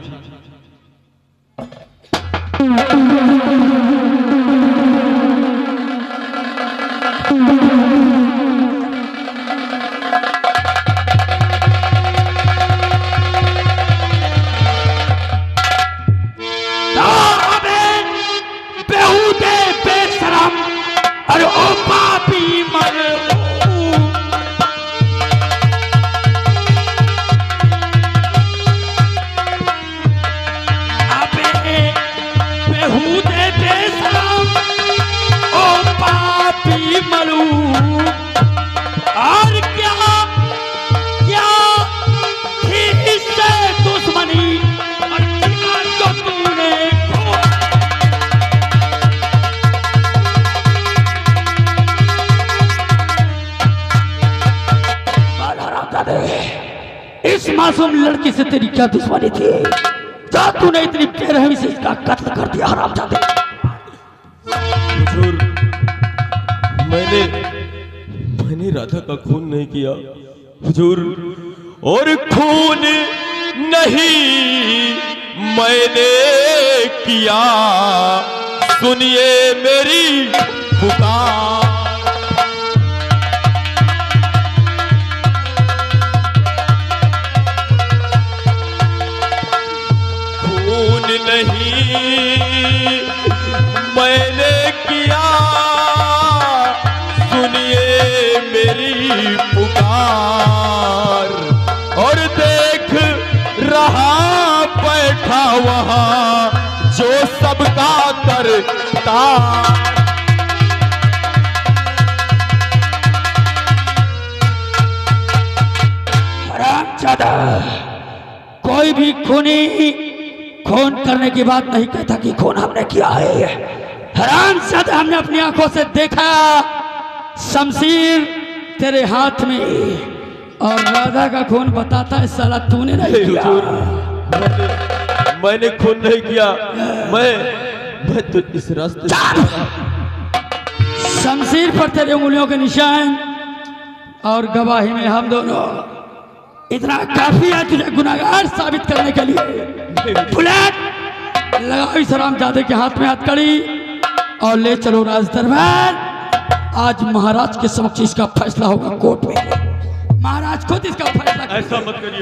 बेहूदे बेशरम और ओ पापी मलऊन, बेहूदे बेशरम ओ पापी मलऊन, और क्या थी इससे दुश्मनी और क्या जो तूने इस मासूम लड़की से तेरी क्या दुश्मनी थी जो तूने इतनी बेरहमी से इसका कत्ल कर दिया हरामजादे। हुजूर, मैंने राधा का खून नहीं किया हुजूर, और खून नहीं मैंने किया, सुनिए मेरी पुकार। खून नहीं मैंने किया, सुनिए मेरी पुकार, और देख रहा बैठा वहां जो सबका करता। हरामजादा, कोई भी खून करने की बात नहीं कहता कि खून हमने किया है। हरामजादा, हमने अपनी आंखों से देखा शमशीर तेरे हाथ में, और राधा का खून बताता है साला तूने नहीं किया। मैंने खून नहीं किया, मैं तो इस रास्ते शमशीर पर तेरे उंगलियों के निशान और गवाही में हम दोनों, इतना काफी है तुझे गुनाहगार साबित करने के लिए। बुलेट लगाओ इस हरामजादे के हाथ में हथकड़ी और ले चलो राज दरबार। आज महाराज के समक्ष इसका फैसला होगा कोर्ट में। महाराज खुद इसका फैसला करेंगे। ऐसा मत करिए।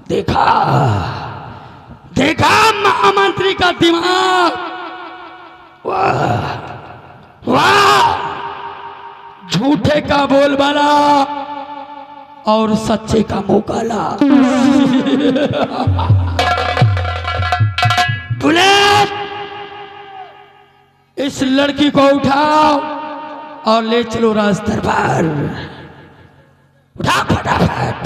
देखा देखा महामंत्री का दिमाग, वाह वाह, झूठे का बोलबाला और सच्चे का मुंह काला। बुलेट, इस लड़की को उठाओ और ले चलो राज दरबार। उठा फटाफट।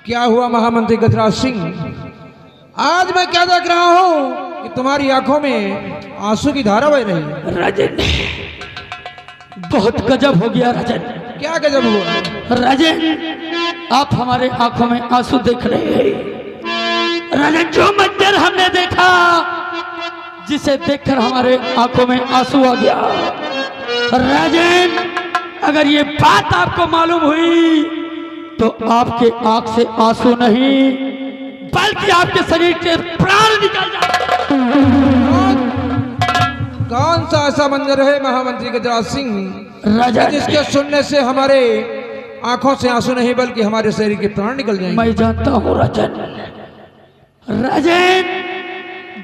क्या हुआ महामंत्री गजराज सिंह? आज मैं क्या देख रहा हूँ कि तुम्हारी आंखों में आंसू की धारा बह रही है। राजन, बहुत गजब हो गया राजन। क्या गजब हुआ? राजन, आप हमारे आंखों में आंसू देख रहे हैं। राजन, जो मंजर हमने देखा, जिसे देखकर हमारे आंखों में आंसू आ गया। राजन, अगर ये बात आपको मालूम हुई तो आपके आंख से आंसू नहीं बल्कि आपके शरीर के प्राण निकल जाते। कौन सा ऐसा मंजर है महामंत्री गजराज सिंह राजन, जिसके सुनने से हमारे आंखों से आंसू नहीं बल्कि हमारे शरीर के प्राण निकल जाएंगे? मैं जानता हूँ राजन। राजन,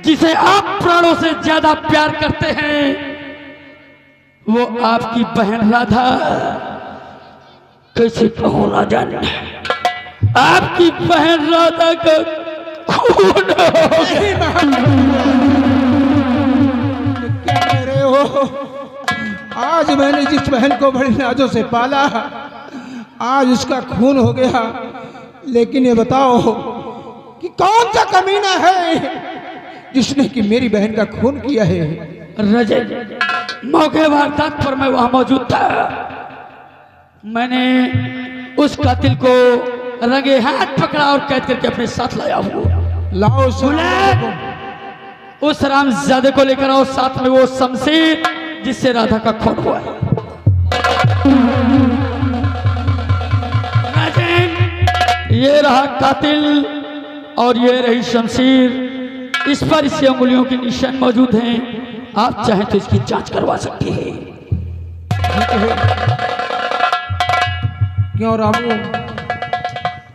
जिसे आप प्राणों से ज्यादा प्यार करते हैं वो आपकी बहन राधा। कैसे कहूँ राजन, आपकी बहन राधा का खून हो गया। क्या कह रहे हो? आज मैंने जिस बहन को बड़ी नाजों से पाला, आज उसका खून हो गया। लेकिन ये बताओ कि कौन सा कमीना है जिसने कि मेरी बहन का खून किया है? रजत, मौके वारदात पर मैं वहां मौजूद था। मैंने उस कातिल को रंगे हाथ पकड़ा और कैद करके अपने साथ लाया हूँ। लाओ उस रामजादे को लेकर आओ, साथ में वो शमशीर जिससे राधा का खून हुआ है। राजन, ये रहा कातिल और ये रही शमशीर। इस पर इसकी अंगुलियों के निशान मौजूद हैं। आप चाहें तो इसकी जांच करवा सकते हैं। क्यों रामू,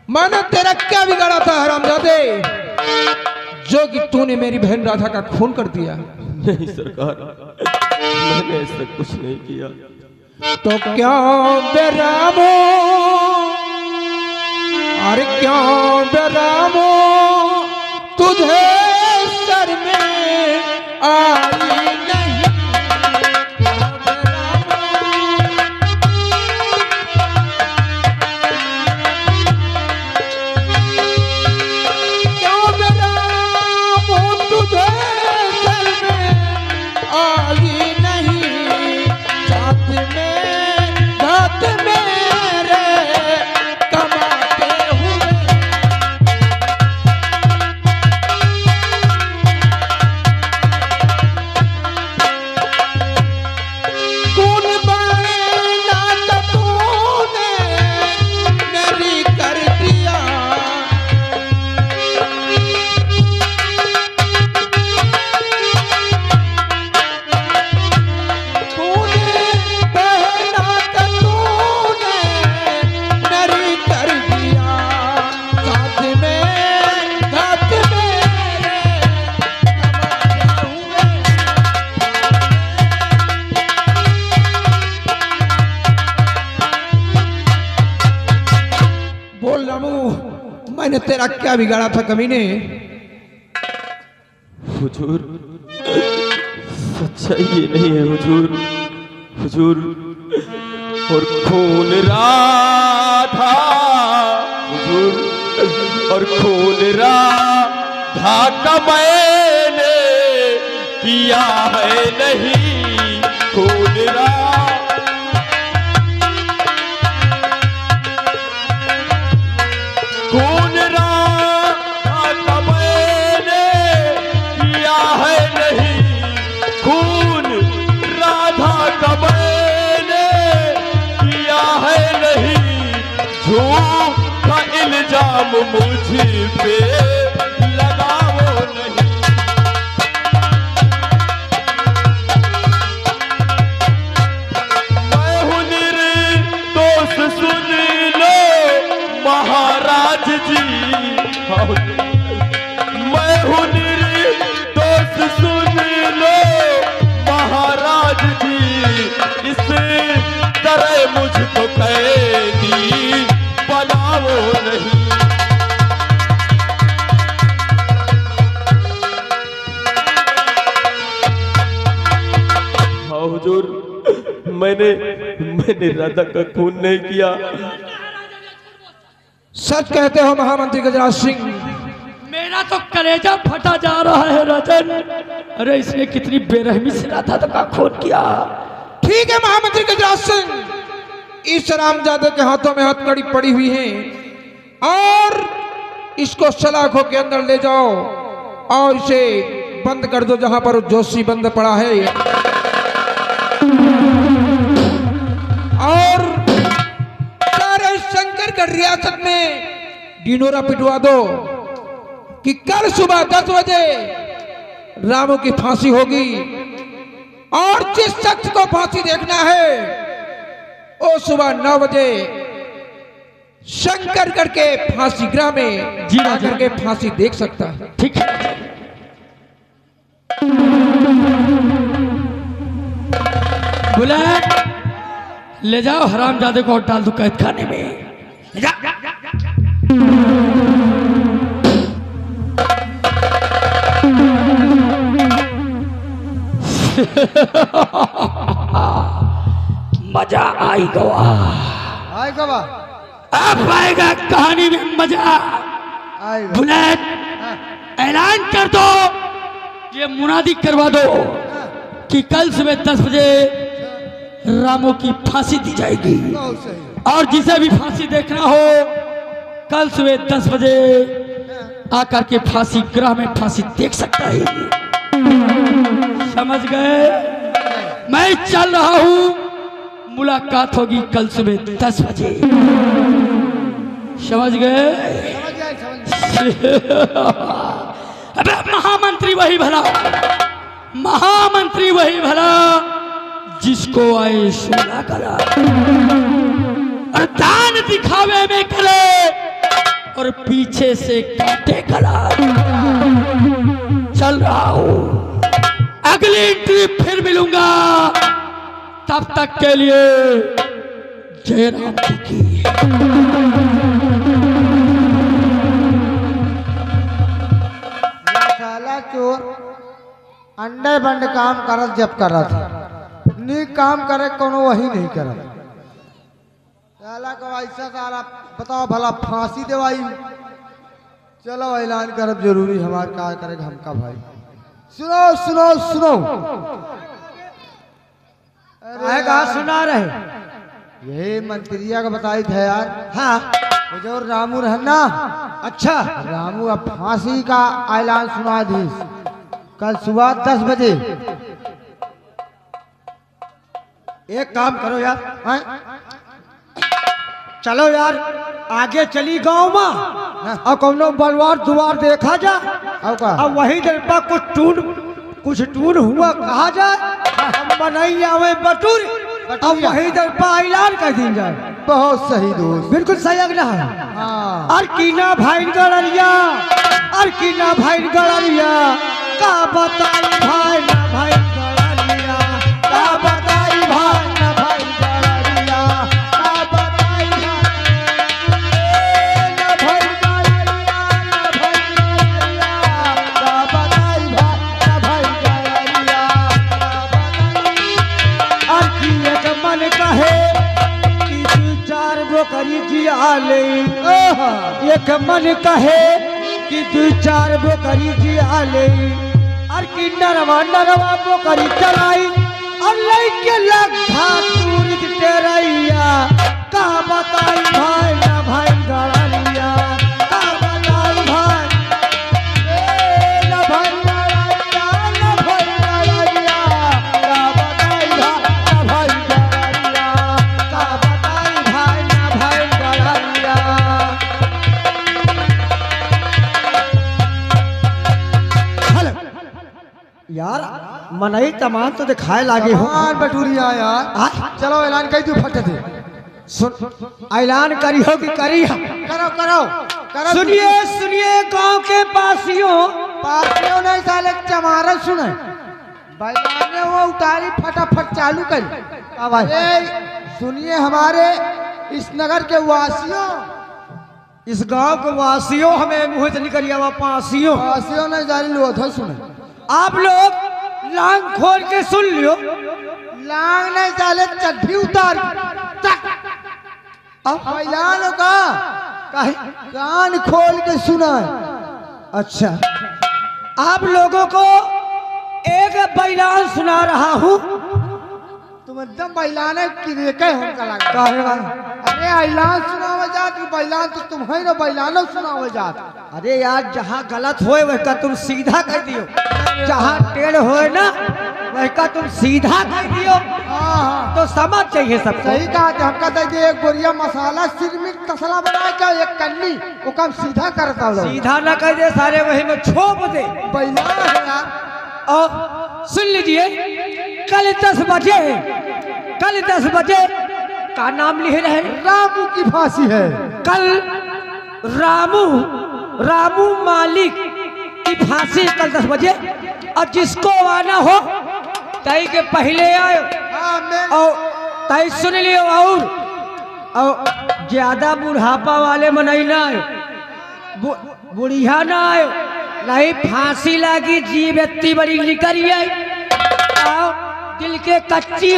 मैंने तेरा क्या बिगाड़ा था हरामजादे, जो कि तूने मेरी बहन राधा का खून कर दिया? नहीं सरकार, मैंने ऐसा कुछ नहीं किया। तो क्यों बेरामो, अरे क्यों बेरामो, तुझे सर में आई नहीं? क्यों बेरामो, तुझे सर में आई नहीं? साथ में घात मेरे कमाते हुए कौन बना का तूने मेरी कर दिया? तूने बहना का तूने मेरी कर दिया, साथ में घात मेरे कमाते हुए। बोल रामू, मैंने तेरा क्या बिगाड़ा था कमीने? हुजूर, सच्चाई ये नहीं है हुजूर। हुजूर, और खून राधा, हुजूर, और खून राधा का मैंने किया है नहीं। खून राधा, खून राधा का मैंने किया है नहीं। खून राधा का मैंने किया है नहीं। झूठ का इल्जाम मुझ पे लगाओ नहीं। मैं हूँ निर्दोष, सुन लो महाराज जी। मैं हूँ निर्दोष, सुन लो महाराज जी। इस तरह मुझको कैदी बनाओ नहीं। हाँ हुजूर, मैंने राधा का खून नहीं किया। सच कहते हो महामंत्री गजराज सिंह? मेरा तो कलेजा फटा जा रहा है राजन। अरे इसने कितनी बेरहमी से राधा का खून किया। ठीक है महामंत्री गजराज सिंह, इस रामजादे के हाथों में हथकड़ी पड़ी हुई है और इसको सलाखों के अंदर ले जाओ और इसे बंद कर दो जहां पर जोशी बंद पड़ा है। और सारे शंकरगढ़ रियासत में डिनोरा पिटवा दो कि कल सुबह 10 बजे रामू की फांसी होगी और जिस शख्स को फांसी देखना है वो सुबह 9 बजे शंकरगढ़ के फांसी गृह में जाकर के फांसी देख सकता है। ठीक है। बुलेट, ले जाओ हरामजादे को और डाल दो कैद खाने में। ले जा। मजा आई गवा, आए गवा, अब आएगा कहानी में मजा। आए बुलेट, ऐलान कर दो, ये मुनादी करवा दो कि कल सुबह 10 बजे रामू की फांसी दी जाएगी और जिसे भी फांसी देखना हो कल सुबह 10 बजे आकर के फांसी गृह में फांसी देख सकता है। समझ गए? मैं चल रहा हूं, मुलाकात होगी कल सुबह 10 बजे। समझ गए? अबे महामंत्री वही भला, महामंत्री वही भला जिसको आए सोना कला और दान दिखावे में करे और पीछे से काटे कला। चल रहा हूं, अगली ट्रिप फिर मिलूंगा, तब तक के लिए जय राम जी की। साला चोर अंडे बंड काम करत जब करत नी काम करे कोनो वही नहीं करत। साला को ऐसा सारा बताओ भला फांसी देवाई। चलो ऐलान करब जरूरी हमार का करेगा हमका भाई। सुनो सुनो सुनो, काहे कहा सुना रहे? यही मंत्रिया का बताई थे यार। हाँ वो जो रामू रहना, अच्छा रामू अब फांसी का ऐलान सुना दी कल सुबह 10 बजे। एक काम करो यार, हैं? चलो यार आगे चली गांव में और कौनो बलवार दुआर देखा जा अब का और वही देर पर कुछ टून हुआ कहा जाए, हम बनाई आवे बटूर और वही देर पर ऐलान कर दी जाए। बहुत सही दोस्त, बिल्कुल सही अगला है। हाँ और कीना भाई गड़रिया, और कीना भाई गड़रिया का बताई भाई ना भाई गड़रिया, का बताई भाई ना भाई गड़रिया, का बताई ना भाई गड़रिया, ना भाई गड़रिया, का बताई भाई ना भाई गड़रिया, और की एक मन कहे चार बोकरी जिया ले, एक मन कहे कि 2-4 बोकरी जिया ले, और कि नरवा नरवा बोकरी चलाई और लइके लगा तूरी तेरैया, का बताई भाई ना भाई गड़रिया, का बताई भाई ना भाई गड़रिया, ना भाई गड़रिया, का बताई भाई ना भाई गड़रिया, का बताई भाई ना भाई गड़रिया। यार मनई तमाम तो दिखाए लागे हो। हाँ बटूरिया यार, चलो ऐलान कर दो फट थे। सुन ऐलान करी हो कि करी हो? करो करो करो। सुनिए सुनिए गांव के पासियों, पासियों नहीं साले चमारा सुने बैलाने वो उतारी फटाफट चालू कर आवाज। सुनिए हमारे इस नगर के वासियों, इस गांव के वासियों, हमें मुँह से निकल आवा पासियों, वासियों ने जारी लो था सुने। आप लोग लांग खोल के सुन लियो। लांग नहीं साले चड्ढी उतार अब बैलान का कान खोल के सुना। अच्छा आप लोगों को एक बैलान सुना रहा हूँ। तुम एकदम बैलाने की हमका लगा। अरे ऐलान सुनावे जात कि बैलान तो तुम्हें ना बैलानो सुनावे जात। अरे यार जहाँ गलत होए वह का तुम सीधा कर दियो, जहाँ टेढ़ होए ना वह का तुम सीधा कर दियो। हाँ तो समझ चाहिए सब। सही कहा थे। हमका दे एक बोरिया मसाला सिरमिक तसला बना के एक कन्नी वो काम सीधा करता लो। सीधा ना कर दे, सारे वही में छोप दे। बैलान है यार। और सुन लीजिए, कल 10 बजे, कल 10 बजे का नाम लिखे रहे, रामू की फांसी है। कल रामू मालिक की फांसी कल 10 बजे। और जिसको आना हो तय के पहले आयो और तय सुन लियो। और ज्यादा बुढ़ापा वाले मनई ना आयो, बुढ़िया ना आयो, नहीं फांसी लागी जी व्यक्ति बड़ी निकल आई। दिल के कच्ची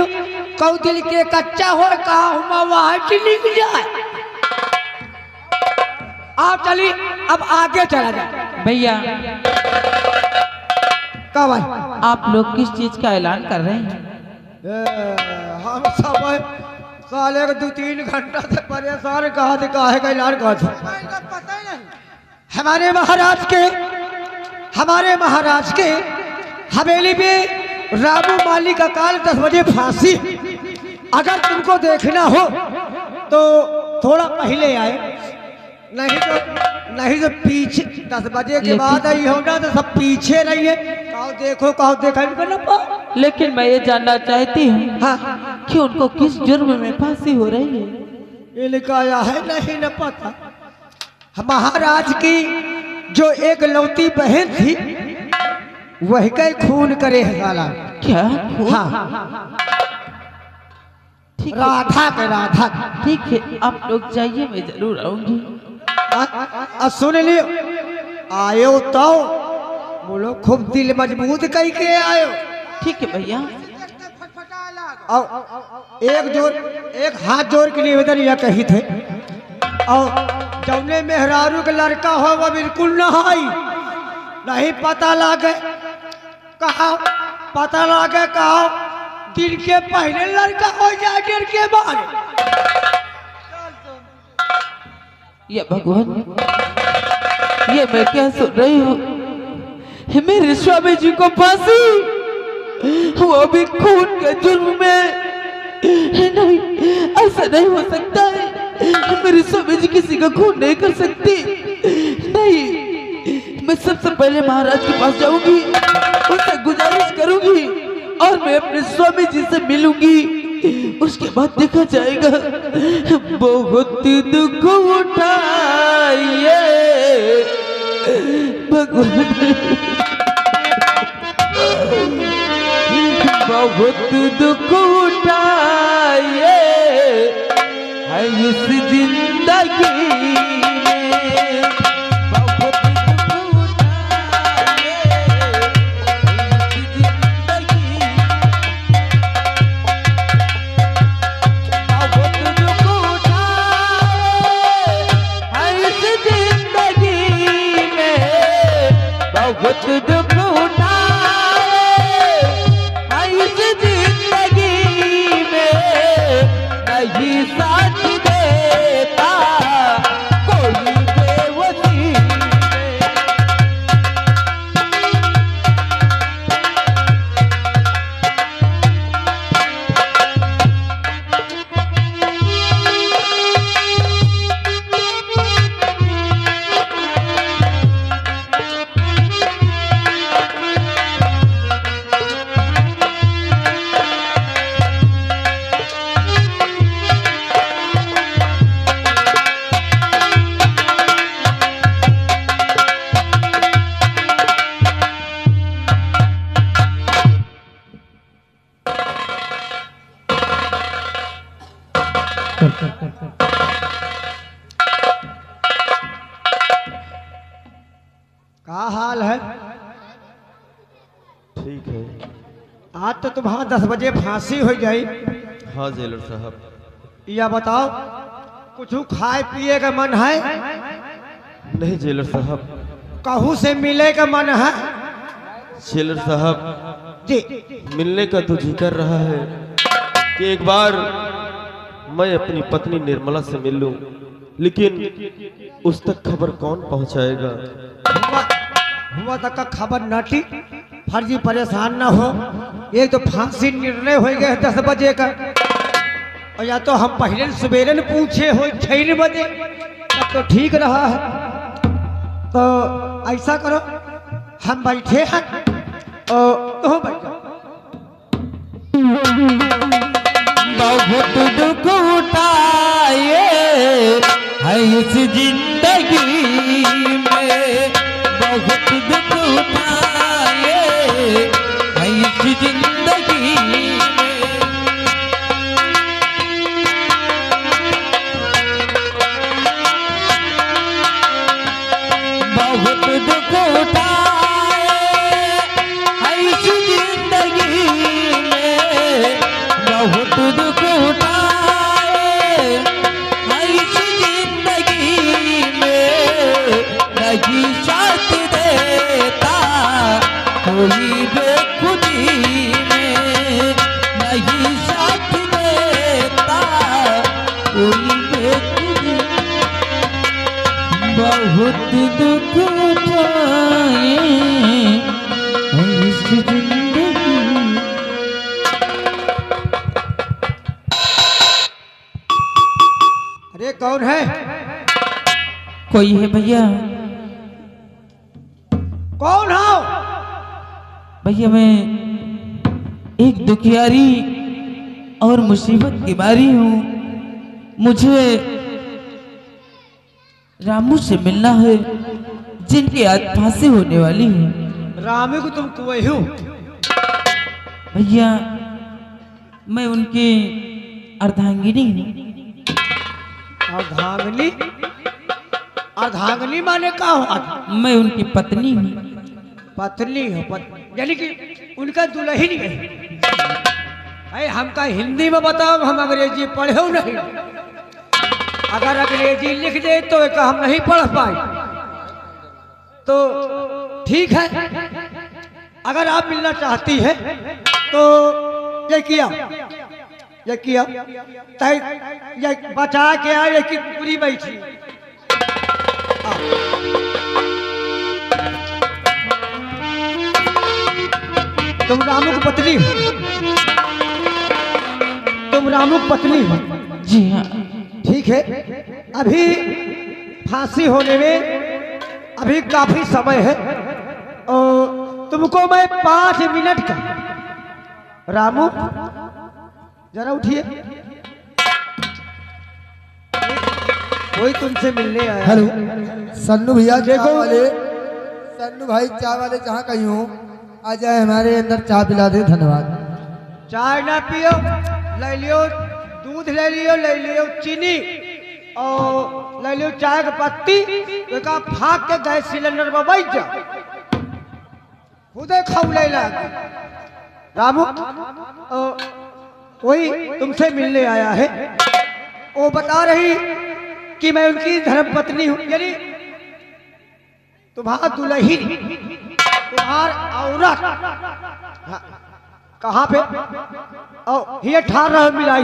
कौ दिल के कच्चा हो कहा हुआ वहां निकल जाए। आप चलिए अब आगे चला जाए। भैया का भाई आप लोग किस चीज का ऐलान कर रहे हैं? हम सब साले 2-3 घंटा से परेशान कहा थे, काहे का ऐलान कहा था। पता ही नहीं। हमारे महाराज के हवेली में रामू मालिक का काल 10 बजे फांसी। अगर तुमको देखना हो तो थोड़ा पहले आए, नहीं तो पीछे 10 बजे के बाद आई हो ना तो सब पीछे रहिए। कहो देखो कहो देखा इनको ना पा। लेकिन मैं ये जानना चाहती हूँ हाँ कि उनको किस जुर्म में फांसी हो रही है। ये लिखा है नहीं न पता। महाराज की जो एक लौती बहन थी वही का खून करे है साला। क्या? हाँ ठीक है, राधा के राधा के। ठीक है, आप लोग जाइए, मैं जरूर आऊंगी। सुन लियो आयो तो बोलो खूब दिल मजबूत कई के आयो। ठीक है भैया। और एक हाथ जोड़ के निवेदन यह कही थे और जौने मेहरारू के लड़का हो वह बिल्कुल न हाई नहीं पता लागे कहा पता लागे कहा दिन के पहले लड़का हो जाए दिन के बाद। ये भगवान, ये मैं क्या सुन रही हूँ? मेरे स्वामी जी को फांसी, वो भी खून के जुर्म में। नहीं, ऐसा नहीं हो सकता है। मेरे स्वामी जी किसी का खून नहीं कर सकती। नहीं, मैं सबसे पहले महाराज के पास जाऊंगी, उनसे गुजारिश करूंगी और मैं अपने स्वामी जी से मिलूंगी। उसके बाद देखा जाएगा। बहुत दुख उठाइए भगवान, बहुत दुख उठाइए है इस जिंदगी में। बहुत दुख उठाइए इस जिंदगी, बहुत दुख उठाइए है इस जिंदगी में। बहुत दुख नहीं साथ देता कोई बेवसी में। क्या हाल है? ठीक है। आज तो तुम्हारा 10 बजे फांसी हो जाई। हाँ जेलर साहब। या बताओ कुछ खाए पिए का मन है? नहीं जेलर साहब। कहूँ से मिले का मन है? जेलर साहब जी मिलने का तो जी कर रहा है कि एक बार मैं अपनी पत्नी निर्मला से मिल लूं, लेकिन उस तक खबर कौन पहुंचाएगा? हुआ तक का खबर नटी फर्जी परेशान ना हो। एक तो फांसी निर्णय हो गया 10 बजे का, और या तो हम पहले सवेरे न पूछे हो 6 बजे, तब तो ठीक रहा है। तो ऐसा करो हम बैठे हैं और तुम बैठ जाओ। बहुत दुख उठाए है इस जिंदगी में। बहुत दुख उठाए है इस जिंदगी में। बहुत दुख उठाए है इस जिंदगी में। बहुत दुख उठाए है इस जिंदगी में। नहीं साथ देता कोई बेखुदी में। नहीं साथ देता कोई बेखुदी। बहुत दुख उठाए है इस जिंदगी। अरे कौन है? कोई है भैया? कौन हो? भैया मैं एक दुखियारी और मुसीबत की मारी हूँ। मुझे रामू से मिलना है जिनकी आज फांसी होने वाली है। रामू को तुम कुएं हो? भैया मैं उनकी अर्धांगिनी हूँ। अर्धांगिनी? अर्धांगिनी माने का हुआ? मैं उनकी पत्नी हूँ। पत्नी हो? यानी कि उनका दुल्हन है? अरे हमका हिंदी में बताओ, हम अंग्रेजी पढ़े हो नहीं। अगर अंग्रेजी लिख दे तो एक हम नहीं पढ़ पाए। तो ठीक है, अगर आप मिलना चाहती है तो ये किया ये बचा के आए कि पूरी बैठी। तुम रामू की पत्नी हो? तुम रामू की पत्नी हो? जी हाँ। ठीक है, अभी फांसी होने में अभी काफी समय है और तुमको मैं 5 मिनट का। रामू जरा उठिए, कोई तुमसे मिलने आया। हेलो सन्नू भैया, देखो। चाय वाले सन्नू भाई, चाय वाले जहाँ कहीं हो आ जाए, हमारे अंदर चाय पिला दे। धन्यवाद। चाय ना पियो, ले लियो दूध, ले लियो चीनी और ले लियो चाय की पत्ती। एक फाक के गैस सिलेंडर में बैठ जा, खुदे खाऊ ले ला। रामू कोई तुमसे मिलने आया है, वो बता रही कि मैं उनकी धर्मपत्नी हूँ, यानी तुम्हारा दुल्हन, तुम्हार औरत। हाँ, कहाँ पे? ओ ये ठार रहा मिलाई।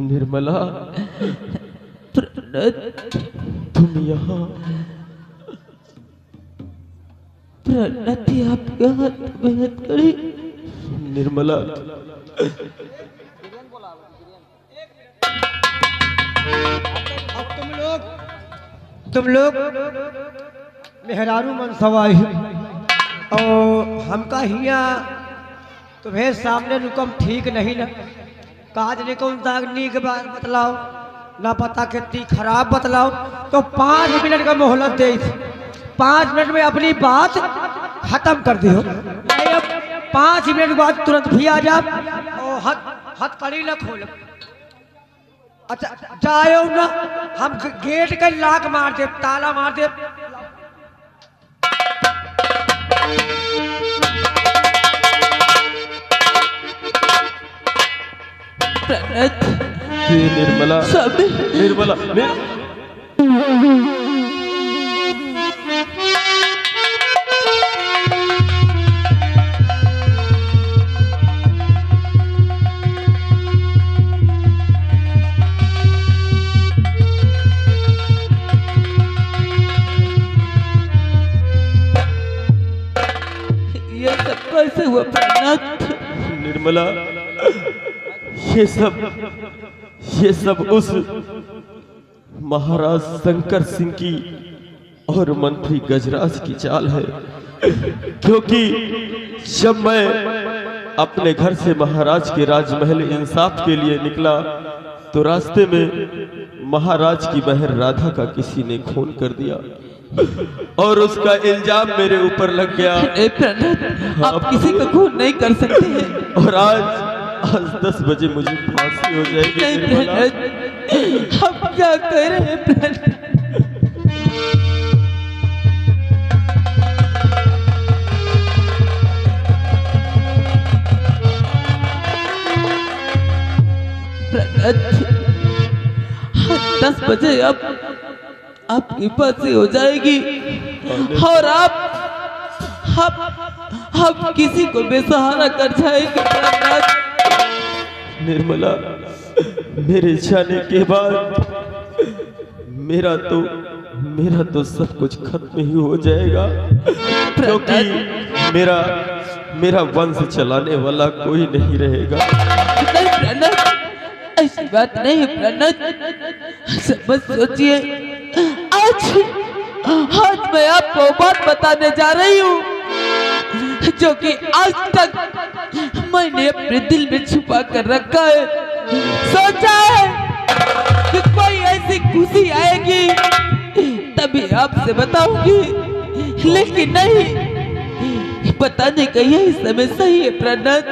निर्मला, तुम यहाँ? प्रणति आपके हाथ बेहद करी। निर्मला, अब तुम लोग मेहरारू मनसवाई और हमका हिया तुम्हें सामने रुकम ठीक नहीं ना। काज ने कौन दागनी के बात बतलाओ, ना पता कितनी खराब बतलाओ। तो 5 मिनट का मोहलत दे, 5 मिनट में अपनी बात खत्म कर दियो। 5 मिनट के बाद तुरंत भी आ जा और हथ कड़ी न खोल। अच्छा जाओ ना, हम गेट का लाक मार दे, ताला मार दे। निर्मला, निर्मला, ये सब कैसे हुआ प्रणत? निर्मला, ये सब उस महाराज शंकर सिंह की और मंत्री गजराज की चाल है। क्योंकि जब मैं अपने घर से महाराज के राजमहल इंसाफ के लिए निकला तो रास्ते में महाराज की बहन राधा का किसी ने खून कर दिया और उसका इल्जाम मेरे ऊपर लग गया। आप किसी का खून नहीं कर सकते हैं। और आज 10 बजे मुझे फांसी हो जाएगी। आप क्या कर रहे हैं? दस बजे अब आपकी फांसी हो जाएगी और आप किसी को बेसहारा कर जाएंगे। निर्मला, मेरे जाने के बाद मेरा तो सब कुछ खत्म ही हो जाएगा, क्योंकि मेरा वंश चलाने वाला कोई नहीं रहेगा। नहीं प्रणत, ऐसी बात नहीं प्रणत, बस सोचिए, आज मैं आपको बात बताने जा रही हूँ जो कि आज तक मैंने अपने दिल में छुपा कर रखा है। सोचा है कि कोई ऐसी खुशी आएगी तभी आपसे बताऊंगी, लेकिन नहीं, बताने का यही समय सही है प्रणत।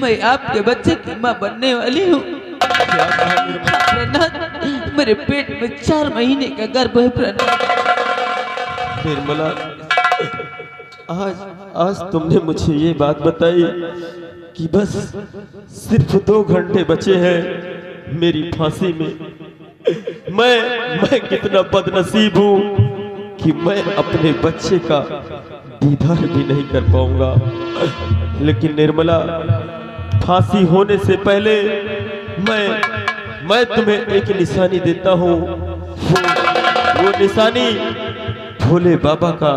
मैं आपके बच्चे की माँ बनने वाली हूँ प्रणत। मेरे पेट में 4 महीने का गर्भ है प्रणत। निर्मला, आज तुमने मुझे ये बात बताई कि बस सिर्फ 2 घंटे बचे हैं मेरी फांसी में। मैं कितना बदनसीब हूँ कि मैं अपने बच्चे का दीदार भी नहीं कर पाऊंगा। लेकिन निर्मला, फांसी होने से पहले मैं तुम्हें एक निशानी देता हूँ। वो निशानी भोले बाबा का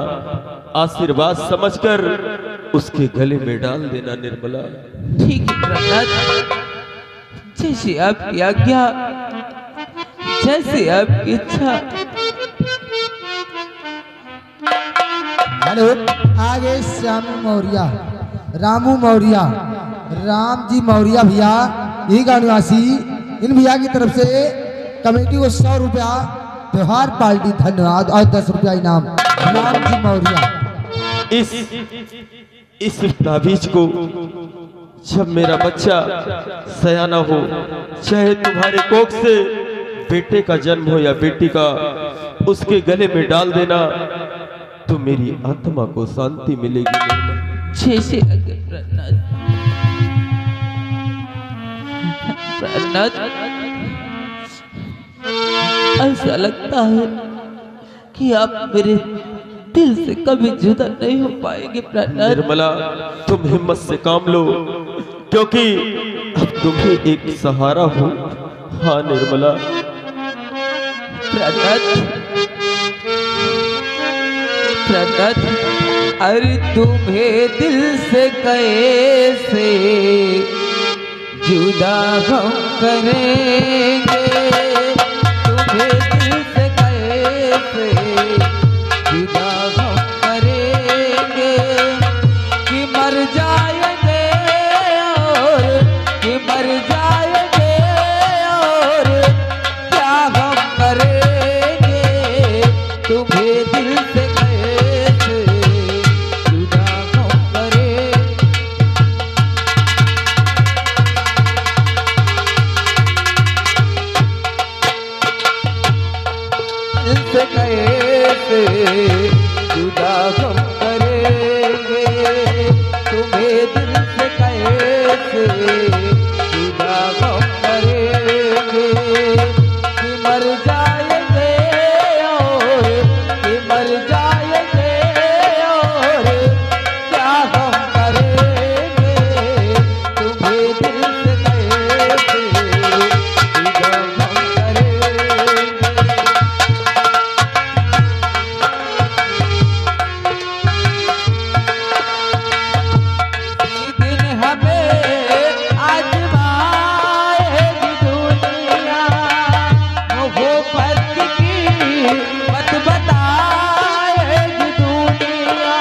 आशीर्वाद समझकर उसके गले में डाल देना निर्मला। ठीक है प्रहलाद, जैसी आपकी आज्ञा, जैसी आपकी इच्छा। हेलो, आगे श्यामू मौर्य, रामू मौर्य, राम जी मौर्य भैया, यही का निवासी, इन भैया की तरफ से कमेटी को 100 रुपया त्योहार पार्टी धन्यवाद और 10 रुपया इनाम। राम जी मौर्य। इस ताबीज को जब मेरा बच्चा सयाना हो, चाहे तुम्हारे कोख से बेटे का जन्म हो या बेटी का, उसके गले में डाल देना तो मेरी आत्मा को शांति मिलेगी। जैसे प्रहलाद, ऐसा लगता है कि आप मेरे दिल से कभी जुदा नहीं हो पाएंगे प्रहलाद। निर्मला, तुम हिम्मत से काम लो, क्योंकि अब तुम ही एक सहारा हो। हाँ निर्मला। प्रहलाद, अरे तुम्हें दिल से कैसे जुदा हम करेंगे, तुम्हें दिल से कैसे जुदा हम करेंगे, कि मर जाएंगे और कि मर जाएंगे और क्या हम करेंगे, तुम्हें दिल से कैसे जुदा हम करेंगे। दिल से कैसे जुदा हम करेंगे, तुम्हें दिल से कैसे जुदा हम करेंगे, कि मर जाएंगे और कि मर जाएंगे और क्या हम करेंगे, तुम्हें दिल से कैसे जुदा हम करेंगे। दिन हमें आजमाएगी दुनिया, मोहब्बत की मत बताएगी दुनिया।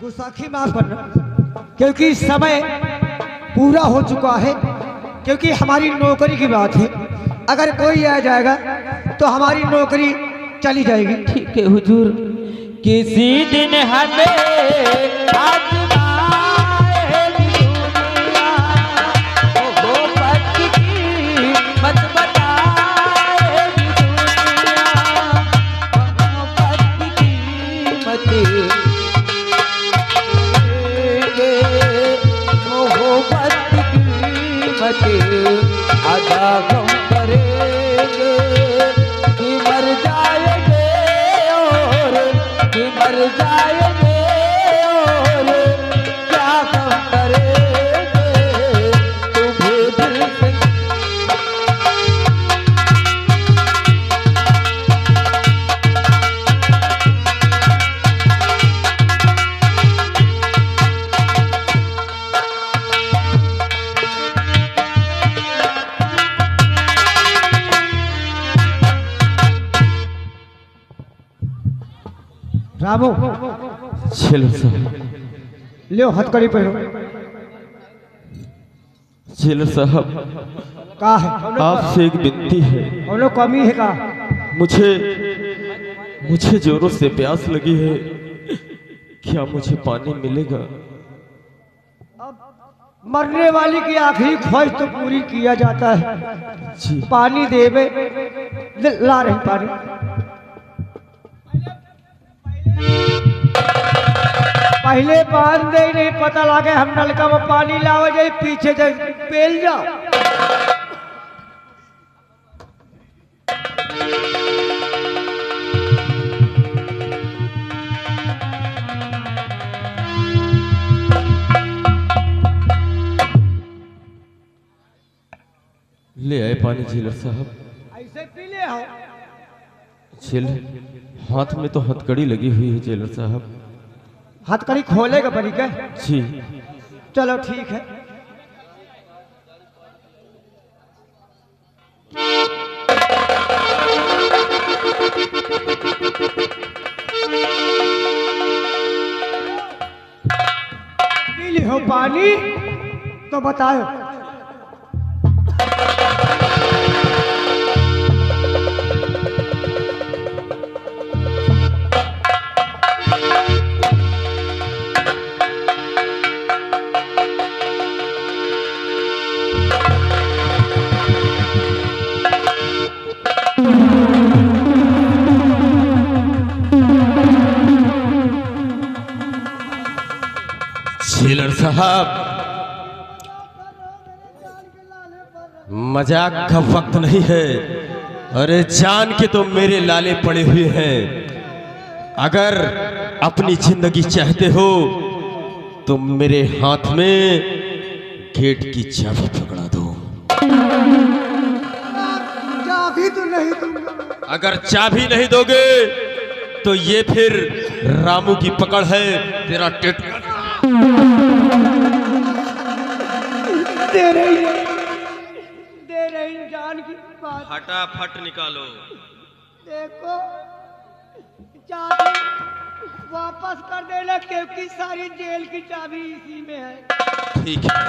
गुस्साखी माफ करना, क्योंकि समय पूरा हो चुका है, क्योंकि हमारी नौकरी की बात है। अगर कोई आ जाएगा तो हमारी नौकरी चली जाएगी। ठीक है हुजूर, किसी दिन हमें आजमाएगी दुनिया, मोहब्बत की मत बताएगी दुनिया, मोहब्बत की मत मोहब्बत की मत आधा गम करेंगे, कि मर जाएंगे और कि मर जाएंगे और रामू झेलर साहब, लियो हथकड़ी पहनो। झेलर साहब, का है आपसे एक विनती है। हम लोग कमी है का? मुझे जोरों से प्यास लगी है, क्या मुझे पानी मिलेगा? मरने वाली की आखिरी ख्वाहिश तो पूरी किया जाता है। जी पानी देवे, ला रही पानी। पहले पान दे, नहीं पता लगे हम नलका में पानी लाओ जाए, पीछे से पेल जाओ। ले आए पानी झेलर साहब। ऐसे पी ले हो। झेलर, हाथ में तो हथकड़ी लगी हुई है झेलर साहब। हथकड़ी खोलेगा बड़ी के? जी चलो ठीक है। पी ले हो पानी तो बताओ। झेलर साहब, मजाक का वक्त नहीं है। अरे जान के तो मेरे लाले पड़े हुए हैं। अगर अपनी जिंदगी चाहते हो तो मेरे हाथ में गेट की चाबी पकड़ा दो। चाबी तो नहीं दूंगा। अगर चाबी नहीं दोगे तो ये फिर रामू की पकड़ है, तेरा टेट दे रही जान की बात। फटाफट निकालो। देखो चाबी वापस कर देना, क्योंकि सारी जेल की चाबी इसी में है। ठीक है।